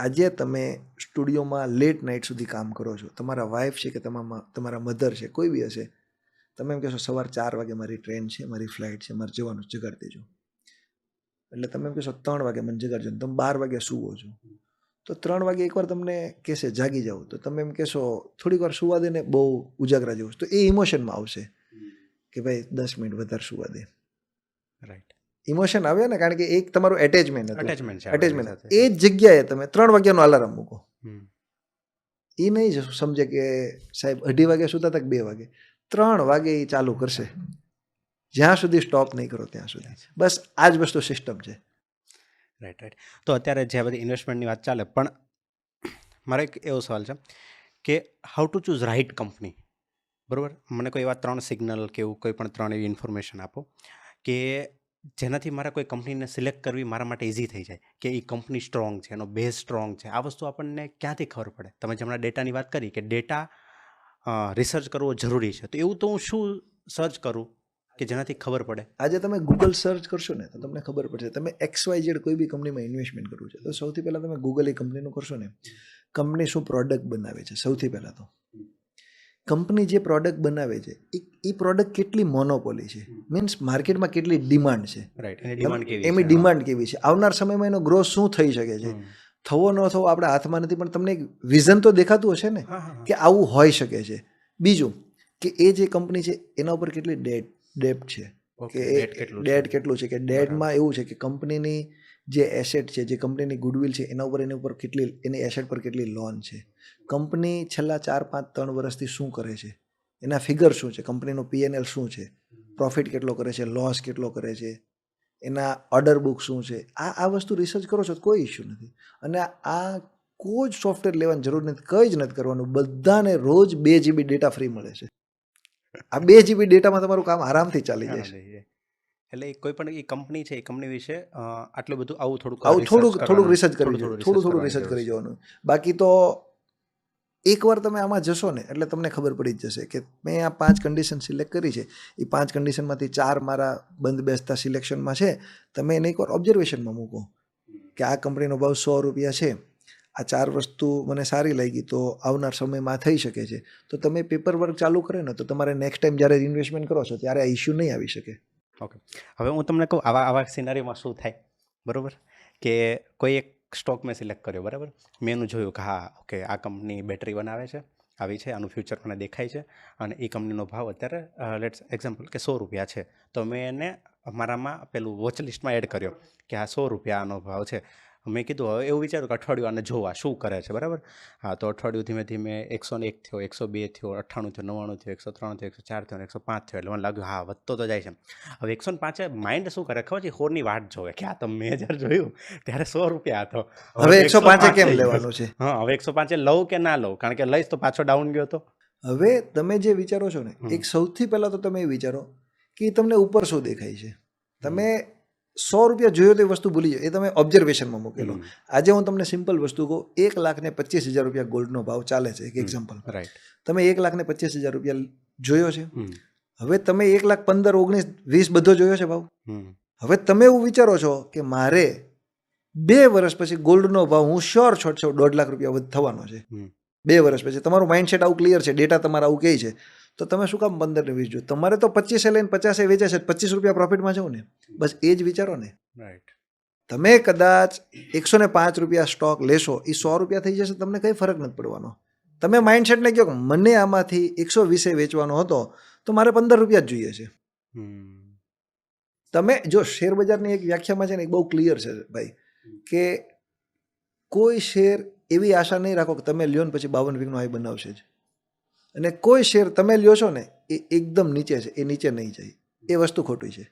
આજે તમે સ્ટુડિયોમાં લેટ નાઇટ સુધી કામ કરો છો, તમારા વાઈફ છે કે તમારા મધર છે, કોઈ બી હશે, તમે એમ કહેશો સવાર 4 વાગે મારી ટ્રેન છે, મારી ફ્લાઇટ છે, મારે જવાનું, જગાડી દેજો. એટલે તમે એમ કહેશો 3 વાગે મને જગાડજો, તમે 12 વાગે સૂવો છો, તો 3 વાગે એકવાર તમને કહેશે જાગી જાઓ, તો તમે એમ કહેશો થોડીક વાર સુવા દે ને, બહુ ઉજાગરા જેવું. તો એ ઇમોશનમાં આવશે કે ભાઈ 10 મિનિટ વધારે સુવા દે. રાઈટ. ઇમોશન આવે ને, કારણ કે એક તમારું એટેચમેન્ટ હતું. અટેચમેન્ટ એ જ જગ્યાએ તમે 3 વાગ્યાનો અલાર્મ મૂકો. એ નહીં સમજે કે સાહેબ 2:30 વાગે સુતા હતા કે 2 વાગે. 3 વાગે એ ચાલુ કરશે, જ્યાં સુધી સ્ટોપ નહીં કરો ત્યાં સુધી. બસ આ જ વસ્તુ સિસ્ટમ છે. Right right. તો અત્યારે જે બધી ઇન્વેસ્ટમેન્ટની વાત ચાલે, પણ મારો એક એવો સવાલ છે કે how to choose right company. બરાબર, મને કોઈ એવા 3 સિગ્નલ કે એવું કોઈ પણ 3 એવી ઇન્ફોર્મેશન આપો કે જેનાથી મારે કોઈ કંપનીને સિલેક્ટ કરવી મારા માટે ઇઝી થઈ જાય, કે એ કંપની સ્ટ્રોંગ છે, એનો બેઝ સ્ટ્રોંગ છે. આ વસ્તુ આપણને ક્યાંથી ખબર પડે? તમે જે હમણાં ડેટાની વાત કરી કે ડેટા રિસર્ચ કરવો જરૂરી છે, તો એવું તો હું શું સર્ચ કરું કે જેનાથી ખબર પડે? આજે તમે ગૂગલ સર્ચ કરશો ને તો તમને ખબર પડશે. તમે XYZ કોઈ બી કંપનીમાં ઇન્વેસ્ટમેન્ટ કરવું છે તો સૌથી પહેલાં તમે ગૂગલ એ કંપનીનું કરશો ને, કંપની શું પ્રોડક્ટ બનાવે છે. સૌથી પહેલાં તો કંપની જે પ્રોડક્ટ બનાવે છે એ પ્રોડક્ટ કેટલી મોનોપોલી છે, મીન્સ માર્કેટમાં કેટલી ડિમાન્ડ છે. રાઈટ. એની ડિમાન્ડ કેવી છે, આવનાર સમયમાં એનો ગ્રોથ શું થઈ શકે છે. થવો ન થવો આપણા હાથમાં નથી, પણ તમને એક વિઝન તો દેખાતું હશે ને કે આવું હોઈ શકે છે. બીજું કે એ જે કંપની છે એના ઉપર કેટલી ડેટ છે, કે ડેટ કેટલું છે, કે ડેટમાં એવું છે કે કંપનીની જે એસેટ છે, જે કંપનીની ગુડવિલ છે, એના ઉપર એની ઉપર કેટલી, એની એસેટ પર કેટલી લોન છે, કંપની છેલ્લા 4-5-3 વર્ષથી શું કરે છે, એના ફિગર શું છે, કંપનીનું P&L શું છે, પ્રોફિટ કેટલો કરે છે, લોસ કેટલો કરે છે, એના ઓર્ડર બુક શું છે. આ વસ્તુ રિસર્ચ કરો છો તો કોઈ ઇશ્યુ નથી. અને આ કોઈ જ સોફ્ટવેર લેવાની જરૂર નથી, કંઈ જ નથી કરવાનું. બધાને રોજ 2 GB ડેટા ફ્રી મળે છે. આ 2 GB ડેટામાં તમારું કામ આરામથી ચાલી જશે. એટલે કોઈ પણ એ કંપની છે, એ કંપની વિશે આટલું બધું આવું થોડુંક થોડુંક રિસર્ચ કરવી જોઈએ, થોડું રિસર્ચ કરી જવાનું. બાકી તો એકવાર તમે આમાં જશો ને એટલે તમને ખબર પડી જ જશે કે મેં આ 5 કન્ડિશન સિલેક્ટ કરી છે, એ 5 કન્ડિશનમાંથી 4 મારા બંધ બેસતા સિલેક્શનમાં છે. તમે એને એકવાર ઓબ્ઝર્વેશનમાં મૂકો કે આ કંપનીનો ભાવ 100 રૂપિયા છે, આ 4 વસ્તુ મને સારી લાગી તો આવનાર સમયમાં થઈ શકે છે. તો તમે પેપર વર્ક ચાલુ કરો ને તો તમારે નેક્સ્ટ ટાઈમ જ્યારે ઇન્વેસ્ટમેન્ટ કરો છો ત્યારે આ ઇસ્યુ નહીં આવી શકે. ઓકે, હવે હું તમને કહું આવા સિનારીઓમાં શું થાય, બરાબર, કે કોઈ એક સ્ટોક મેં સિલેક્ટ કર્યો, બરાબર, મેં એનું જોયું કે હા ઓકે આ કંપની બેટરી બનાવે છે, આવી છે, આનું ફ્યુચર મને દેખાય છે, અને એ કંપનીનો ભાવ અત્યારે લેટ્સ એક્ઝામ્પલ કે 100 રૂપિયા છે. તો મેં એને મારામાં પેલું વોચ લિસ્ટમાં એડ કર્યો કે આ 100 રૂપિયા આનો ભાવ છે. મેં કીધું હવે એવું વિચાર્યું કે અઠવાડિયું આને જોવા શું કરે છે, બરાબર. હા, તો અઠવાડિયું ધીમે ધીમે 101 થયો, 102 થયો, 98 થયો, 99 થયો, 103 થયો, 104 થયો, 105 થયો. એટલે મને લાગ્યું હા વધતો તો જાય છે. હવે 105 માઇન્ડ શું કરે ખબર છે, 100ની વાટ જોવે કે આ તો મેં જ્યારે જોયું ત્યારે 100 રૂપિયા હતો, હવે 105 કેમ થઈ ગયો. લેવાનું છે? હા, હવે 105 લઉં કે ના લઉં, કારણ કે લઈશ તો પાછો ડાઉન ગયો તો. હવે તમે જે વિચારો છો ને, એક સૌથી પહેલાં તો તમે એ વિચારો કે તમને ઉપર શું દેખાય છે. તમે 100 રૂપિયા જોયો તો એ વસ્તુ ભૂલી જાઓ, એ તમે ઓબ્ઝર્વેશનમાં મૂકેલો. આજે હું તમને સિમ્પલ વસ્તુ કહું, 1,25,000 રૂપિયા ગોલ્ડનો ભાવ ચાલે છે, એક એક્ઝામ્પલ. રાઈટ. તમે 1,25,000 રૂપિયા જોયો છે. હવે તમે 1,15,000, 19,000, 20 બધો જોયો છે ભાવ. હવે તમે એવું વિચારો છો કે મારે 2 વર્ષ પછી ગોલ્ડનો ભાવ હું શ્યોર છું 1.5 લાખ રૂપિયા થવાનો છે. 2 વર્ષ પછી તમારું માઇન્ડસેટ આવું ક્લિયર છે, ડેટા તમારા આવું કહે છે, તો તમે શું કામ 15 ને 20 જો? તમારે તો 25 લઈને 50 વેચે છે, 25 રૂપિયા પ્રોફિટમાં જાવ ને, બસ એ જ વિચારો ને. રાઈટ. તમે કદાચ 105 રૂપિયા સ્ટોક લેશો, એ 100 રૂપિયા થઈ જશે, તમને કંઈ ફરક નથી પડવાનો. તમે માઇન્ડસેટને કહો કે મને આમાંથી 120 વેચવાનો હતો તો મારે 15 રૂપિયા જ જોઈએ છે. તમે જો શેર બજારની એક વ્યાખ્યામાં છે ને, એક બહુ ક્લિયર છે ભાઈ, કે કોઈ શેર એવી આશા નહીં રાખો કે તમે લ્યો ને પછી 52 વીકનો હાઈ બનાવશે જ, અને કોઈ શેર તમે લ્યો છો ને એ એકદમ નીચે છે, એ નીચે નહીં જાય. એ વસ્તુ ખોટી છે.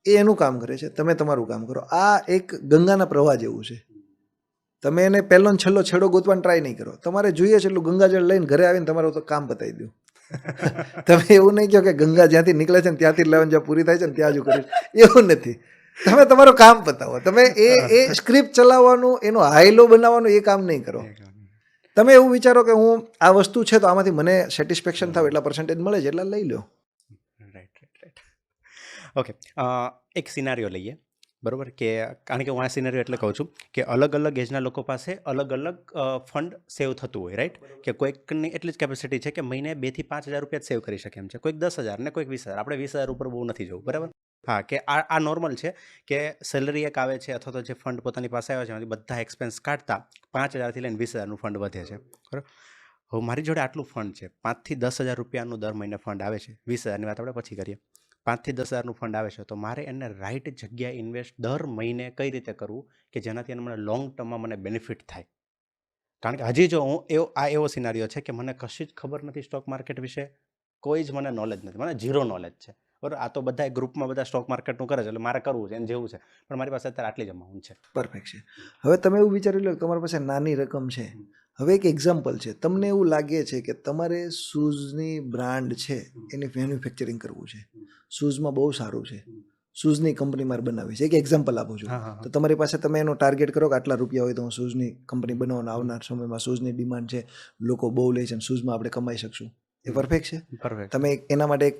એ એનું કામ કરે છે, તમે તમારું કામ કરો. આ એક ગંગાના પ્રવાહ જેવું છે. તમે એને પહેલો ને છેલ્લો છેડો ગોતવાનો ટ્રાય નહીં કરો. તમારે જોઈએ છે એટલું ગંગાજળ લઈને ઘરે આવીને તમારું તો કામ પતાવી દો. તમે એવું નહીં કહો કે ગંગા જ્યાંથી નીકળે છે ને ત્યાંથી લેવાની જ્યાં પૂરી થાય છે ને ત્યાં જ કરે, એવું નથી. તમે તમારું કામ પતાવો. તમે એ સ્ક્રિપ્ટ ચલાવવાનું, એનો હાઈલો બનાવવાનું એ કામ નહીં કરો. તમે એવું વિચારો કે હું આ વસ્તુ છે તો આમાંથી મને સેટિસ્ફેક્શન થાય, એટલા પર્સન્ટેજ મળે છે એટલે લઈ લો. રાઈટ. ઓકે, એક સિનારીઓ લઈએ, બરાબર, કે કારણ કે હું આ સિનારીઓ એટલે કહું છું કે અલગ અલગ એજના લોકો પાસે અલગ અલગ ફંડ સેવ થતું હોય, રાઈટ, કે કોઈકની એટલી જ કેપેસિટી છે કે મહિને 2 થી 5 હજાર રૂપિયા સેવ કરી શકે એમ છે, કોઈક 10,000 ને કોઈક 20,000. આપણે 20,000 ઉપર બહુ નથી જવું, બરાબર. હા, કે આ નોર્મલ છે કે સેલરી એક આવે છે અથવા તો જે ફંડ પોતાની પાસે આવે છે એમાંથી બધા એક્સપેન્સ કાઢતા 5,000 થી લઈને 20,000નું ફંડ વધે છે, બરાબર. હવે મારી જોડે આટલું ફંડ છે, 5 થી 10,000 રૂપિયાનું દર મહિને ફંડ આવે છે. 20,000ની વાત આપણે પછી કરીએ. 5 થી 10,000નું ફંડ આવે છે, તો મારે એને રાઈટ જગ્યાએ ઇન્વેસ્ટ દર મહિને કઈ રીતે કરવું કે જેનાથી મને લોંગ ટર્મમાં મને બેનિફિટ થાય. કારણ કે હજી જો હું એવો સિનારીઓ છે કે મને કશી જ ખબર નથી સ્ટોક માર્કેટ વિશે, કોઈ જ મને નોલેજ નથી, મને 0 નોલેજ છે, બરાબર. આ તો બધા ગ્રુપમાં બધા સ્ટોક માર્કેટનું કરે છે એટલે મારે કરવું છે, એને જેવું છે, પણ મારી પાસે અત્યારે આટલી જ અમાઉન્ટ છે. પરફેક્ટ છે. હવે તમે એવું વિચારી લો કે તમારી પાસે નાની રકમ છે. હવે એક એક્ઝામ્પલ છે, તમને એવું લાગે છે કે તમારે શૂઝની બ્રાન્ડ છે એની મેન્યુફેક્ચરિંગ કરવું છે, શૂઝમાં બહુ સારું છે, શૂઝની કંપની મારે બનાવી છે. એક એક્ઝામ્પલ આપું છું. તો તમારી પાસે તમે એનો ટાર્ગેટ કરો કે આટલા રૂપિયા હોય તો હું શૂઝની કંપની બનાવવાના, આવનાર સમયમાં શૂઝની ડિમાન્ડ છે, લોકો બહુ લે છે, શૂઝમાં આપણે કમાઈ શકશું. એ પરફેક્ટ છે. પરફેક્ટ. તમે એના માટે એક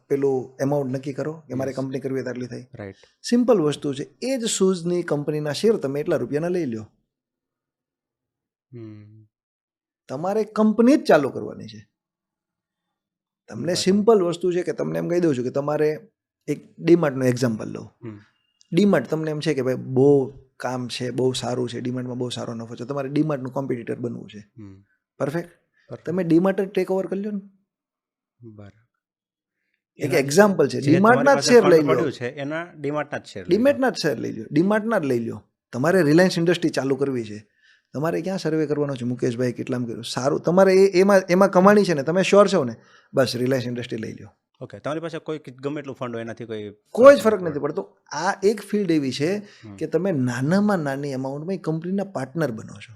પેલું એમાઉન્ટ નક્કી કરો કે મારે કંપની કરવી હોય તો આટલી થાય. રાઈટ. સિમ્પલ વસ્તુ છે. એ જ શૂઝની કંપનીના શેર તમે એટલા રૂપિયાના લઈ લો. તમારે કંપની જ ચાલુ કરવાની છે. તમને સિમ્પલ વસ્તુ છે કે તમને એમ કહી દઉં છું કે તમારે એક ડીમાર્ટનું એક્ઝામ્પલ લો. ડીમાર્ટ તમને એમ છે કે ભાઈ બહુ કામ છે, બહુ સારું છે, ડીમાર્ટમાં બહુ સારો નફો છે, તમારે ડીમાર્ટનું કોમ્પિટિટર બનવું છે. પરફેક્ટ. તમે ડીમાર્ટ જ ટેક ઓવર કરી લો ને. બરાબર. એક એક્ઝામ્પલ છે. ડીમાર્ટના જ શેર લઈ લો. એના ડીમાર્ટના જ શેર. ડીમાર્ટના જ શેર લઈ લો. ડીમાર્ટના જ લઈ લો. તમારે રિલાયન્સ ઇન્ડસ્ટ્રી ચાલુ કરવી છે, તમારે ક્યાં સર્વે કરવાનો છે, મુકેશભાઈ કેટલામાં કર્યું સારું, તમારે એમાં કમાણી છે ને, તમે શ્યોર છો ને, બસ રિલાયન્સ ઇન્ડસ્ટ્રી લઈ લો. ઓકે, તમારી પાસે કોઈ ગમે એટલું ફંડ હોય એનાથી કોઈ જ ફરક નથી પડતો. આ એક ફિલ્ડ એવી છે કે તમે નાનામાં નાની અમાઉન્ટમાં કંપનીના પાર્ટનર બનો છો.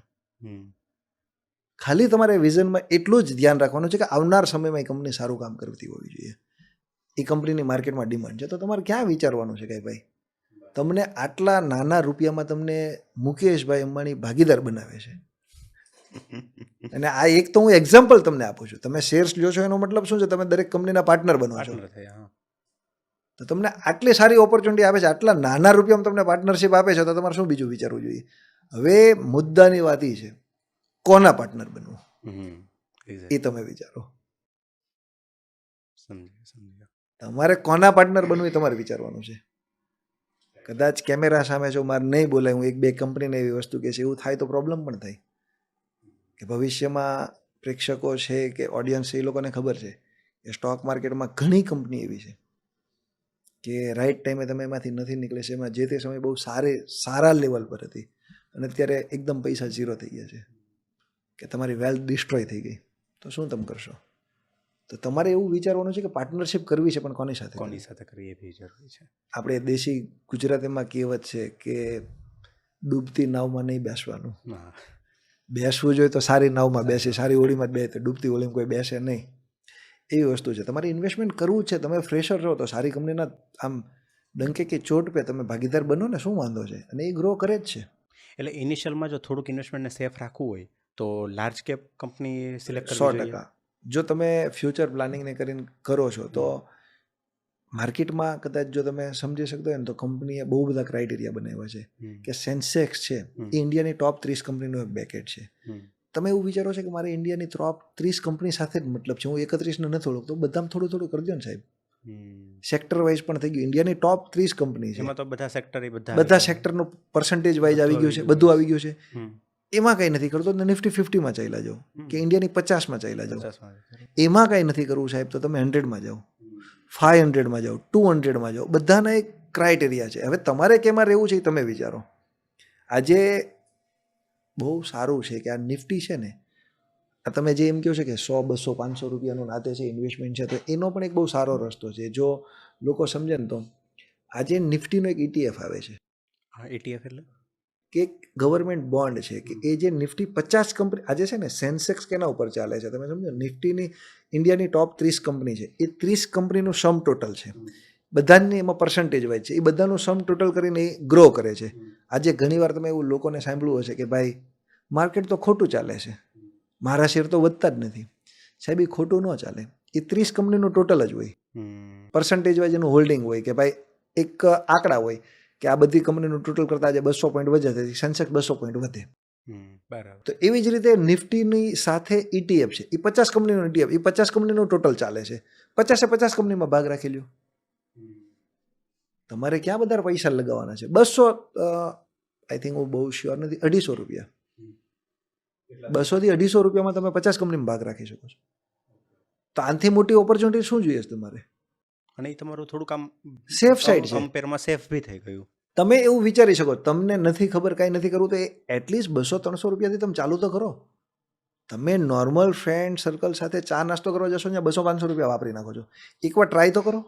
ખાલી તમારે વિઝનમાં એટલું જ ધ્યાન રાખવાનું છે કે આવનાર સમયમાં એ કંપની સારું કામ કરતી હોવી જોઈએ, એ કંપનીની માર્કેટમાં ડિમાન્ડ છે. તો તમારે ક્યાં વિચારવાનું છે કે ભાઈ તમને આટલા નાના રૂપિયામાં તમને મુકેશભાઈ અંબાણી ભાગીદાર બનાવે છે, અને આ એક તો હું એક્ઝામ્પલ તમને આપું છું. તમે શેર્સ લ્યો છો એનો મતલબ શું છે? તમે દરેક કંપનીના પાર્ટનર બનો છો. પાર્ટનર થયા, હા. તો તમને આટલી સારી ઓપોર્ચ્યુનિટી આપે છે, આટલા નાના રૂપિયામાં તમને પાર્ટનરશિપ આપે છે, તો તમારે શું બીજું વિચારવું જોઈએ? હવે મુદ્દાની વાત એ છે, કોના પાર્ટનર બનવું એ તમે વિચારો. સમજ્યા. તમારે કોના પાર્ટનર બનવું એ તમારે વિચારવાનું છે. કદાચ કેમેરા સામે જો મારે નહીં બોલાય, હું એક બે કંપનીને એવી વસ્તુ કે છે, એવું થાય તો પ્રોબ્લેમ પણ થાય કે ભવિષ્યમાં પ્રેક્ષકો છે કે ઓડિયન્સ છે, એ લોકોને ખબર છે કે સ્ટોક માર્કેટમાં ઘણી કંપની એવી છે કે રાઈટ ટાઈમે તમે એમાંથી નથી નીકળે છે. એમાં જે તે સમયે બહુ સારા લેવલ પર હતી અને અત્યારે એકદમ પૈસા ઝીરો થઈ ગયા છે કે તમારી વેલ્થ ડિસ્ટ્રોય થઈ ગઈ. તો શું તમે કરશો? તો તમારે એવું વિચારવાનું છે કે પાર્ટનરશિપ કરવી છે, પણ કોની સાથે? કોની સાથે કરવી એ બી જરૂરી છે. આપણે દેશી ગુજરાતીમાં કહેવત છે કે ડૂબતી નાવમાં નહીં બેસવાનું. હા. બેસવું જોઈએ તો સારી નાવમાં બેસે, સારી હોળીમાં જ બેસે, ડૂબતી હોળીમાં કોઈ બેસે નહીં. એવી વસ્તુ છે. તમારે ઇન્વેસ્ટમેન્ટ કરવું છે. તમે ફ્રેશર છો તો સારી કંપનીના આમ ડંકે કે ચોટ પે તમે ભાગીદાર બનો ને, શું વાંધો છે? અને એ ગ્રો કરે જ છે. એટલે ઇનિશિયલમાં જો થોડુંક ઇન્વેસ્ટમેન્ટને સેફ રાખવું હોય તો લાર્જ કેપ કંપની સિલેક્ટ કરવી 100%. જો તમે ફ્યુચર પ્લાનિંગને કરીને કરો છો તો માર્કેટમાં કદાચ જો તમે સમજી શકતા હોય ને, તો કંપનીએ બહુ બધા ક્રાઇટેરિયા બનાવ્યા છે કે સેન્સેક્સ છે એ ઇન્ડિયાની ટોપ 30 કંપનીનું એક બેકેટ છે. તમે એવું વિચારો છો કે મારે ઇન્ડિયાની ટોપ 30 કંપની સાથે જ મતલબ છે, હું 31ને નથી ઓળખતો, બધામાં થોડું થોડું કરજો ને સાહેબ. સેક્ટર વાઇઝ પણ થઈ ગયું. ઇન્ડિયાની ટોપ 30 કંપની છે, એમાં તો બધા સેક્ટર બધા સેક્ટરનું પર્સન્ટેજ વાઇઝ આવી ગયું છે, બધું આવી ગયું છે. એમાં કંઈ નથી કરતો, નિફ્ટી 50માં ચાલ્યા જાઓ કે ઇન્ડિયાની 50માં ચાલ્યા જાઓ. એમાં કંઈ નથી કરવું સાહેબ, તો તમે 100માં જાઓ, 500માં જાઓ, 200માં જાઓ. બધાના એક ક્રાઇટેરિયા છે. હવે તમારે કેમાં રહેવું છે એ તમે વિચારો. આજે બહુ સારું છે કે આ નિફ્ટી છે ને, આ તમે જે એમ કહો છો કે 100, 200, 500 રૂપિયાનું નાતે છે ઇન્વેસ્ટમેન્ટ છે, તો એનો પણ એક બહુ સારો રસ્તો છે. જો લોકો સમજે ને તો આજે નિફ્ટીનો એક ETF આવે છે. હા, ETF એટલે કે એક ગવર્મેન્ટ બોન્ડ છે કે એ જે નિફ્ટી 50 કંપની આજે છે ને, સેન્સેક્સ કેના ઉપર ચાલે છે તમે સમજો? નિફ્ટીની ઇન્ડિયાની ટોપ 30 કંપની છે, એ 30 કંપનીનું સમ ટોટલ છે. બધાની એમાં પર્સન્ટેજ વાઇઝ છે, એ બધાનું સમ ટોટલ કરીને એ ગ્રો કરે છે. આજે ઘણીવાર તમે એવું લોકોને સાંભળ્યું હશે કે ભાઈ માર્કેટ તો ખોટું ચાલે છે, મારા શેર તો વધતા જ નથી. સાહેબ એ ખોટું ન ચાલે. એ 30 કંપનીનું ટોટલ જ હોય, પર્સન્ટેજ વાઇઝ એનું હોલ્ડિંગ હોય કે ભાઈ એક આંકડા હોય કે આ બધી કંપનીનું ટોટલ કરતાં આજે 200 પોઈન્ટ વધે છે, સેન્સેક્સ 200 પોઈન્ટ વધે. બરાબર. તો એવી જ રીતે નિફ્ટીની સાથે ETF છે, એ 50 કંપનીનું ETF, એ 50 કંપનીનું ટોટલ ચાલે છે. 50 કંપનીમાં ભાગ રાખી લ્યો. તમારે ક્યાં બધા પૈસા લગાવવાના છે? 200, આઈ થિંક હું બહુ શ્યોર નથી, 250 રૂપિયા, 200 થી 250 રૂપિયામાં તમે 50 કંપનીમાં ભાગ રાખી શકો છો. તો આનાથી મોટી ઓપોર્ચ્યુનિટી શું જોઈએ છે તમારે? અને એ તમારું થોડુંક આમ સેફ સાઈડ છે. કમ્પેરમાં સેફ બી થઈ ગયું. તમે એવું વિચારી શકો, તમને નથી ખબર, કાંઈ નથી કરવું, તો એટલીસ્ટ 200-300 રૂપિયાથી તમે ચાલુ તો કરો. તમે નોર્મલ ફ્રેન્ડ સર્કલ સાથે ચા નાસ્તો કરવા જશો ને, 200-500 રૂપિયા વાપરી નાખો છો. એકવાર ટ્રાય તો કરો,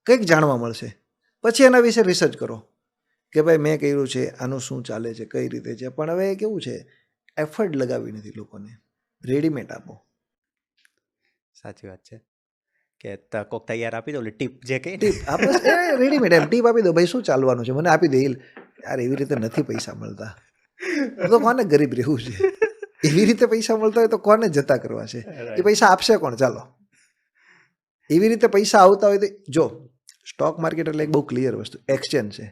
કંઈક જાણવા મળશે. પછી એના વિશે રિસર્ચ કરો કે ભાઈ મેં કર્યું છે, આનું શું ચાલે છે, કઈ રીતે છે. પણ હવે કેવું છે, એફર્ટ લગાવી નથી લોકોને, રેડીમેડ આપો. સાચી વાત છે કે કોક તૈયાર આપી દો, ટીપ જે કે ટીપ આપણે રેડીમેડ એમ ટીપ આપી દો, ભાઈ શું ચાલવાનું છે મને આપી દે. યાર એવી રીતે નથી પૈસા મળતા, તો કોને ગરીબ રહેવું છે? એવી રીતે પૈસા મળતા હોય તો કોને જતા કરવા છે? એ પૈસા આપશે કોણ? ચાલો એવી રીતે પૈસા આવતા હોય તો જો સ્ટોક માર્કેટ એટલે એક બહુ ક્લિયર વસ્તુ, એક્સચેન્જ છે.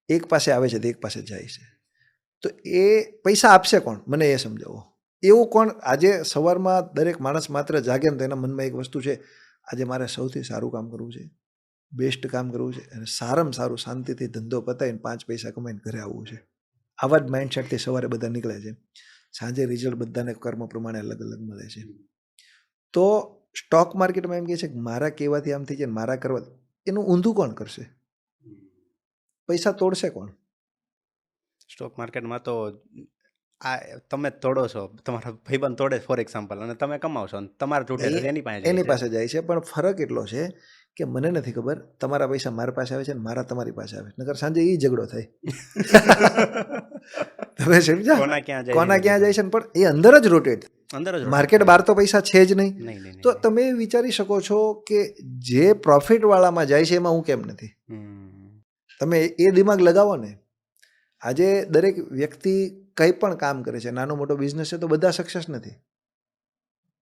એક પાસે આવે છે તો એક પાસે જાય છે. તો એ પૈસા આપશે કોણ? મને એ સમજાવો. એવું કોણ? આજે સવારમાં દરેક માણસ માત્ર જાગે ને તો એના મનમાં એક વસ્તુ છે, આજે મારે સૌથી સારું કામ કરવું છે, બેસ્ટ કામ કરવું છે, અને સારામાં સારું શાંતિથી ધંધો પતાવીને 5 પૈસા કમાઈને ઘરે આવવું છે. આવા જ માઇન્ડસેટથી સવારે બધા નીકળે છે. સાંજે રિઝલ્ટ બધાને કર્મ પ્રમાણે અલગ અલગ મળે છે. તો સ્ટોક માર્કેટમાં એમ કહે છે કે મારા કહેવાથી આમ થઈ જાય, મારા કરવા, એનું ઊંધું કોણ કરશે? પૈસા તોડશે કોણ? સ્ટોક માર્કેટમાં તો આ તમે તોડો છો, તમારા ભાઈબંધ તોડે ફોર એક્ઝામ્પલ, અને તમે કમાવશો, અને તમારા તૂટે એની પાસે જાય છે. પણ ફરક એટલો છે કે મને નથી ખબર, તમારા પૈસા મારા પાસે આવે છે ને મારા તમારી પાસે આવે છે, નકર સાંજે એ ઝઘડો થાય. તમે સમજ્યા? કોના ક્યાં જાય છે? પણ એ અંદર જ રોટેટ, માર્કેટ બહાર તો પૈસા છે જ નહીં. તો તમે વિચારી શકો છો કે જે પ્રોફિટ વાળામાં જાય છે એમાં હું કેમ નથી? તમે એ દિમાગ લગાવો ને. આજે દરેક વ્યક્તિ કંઈ પણ કામ કરે છે, નાનો મોટો બિઝનેસ છે, તો બધા સક્સેસ નથી.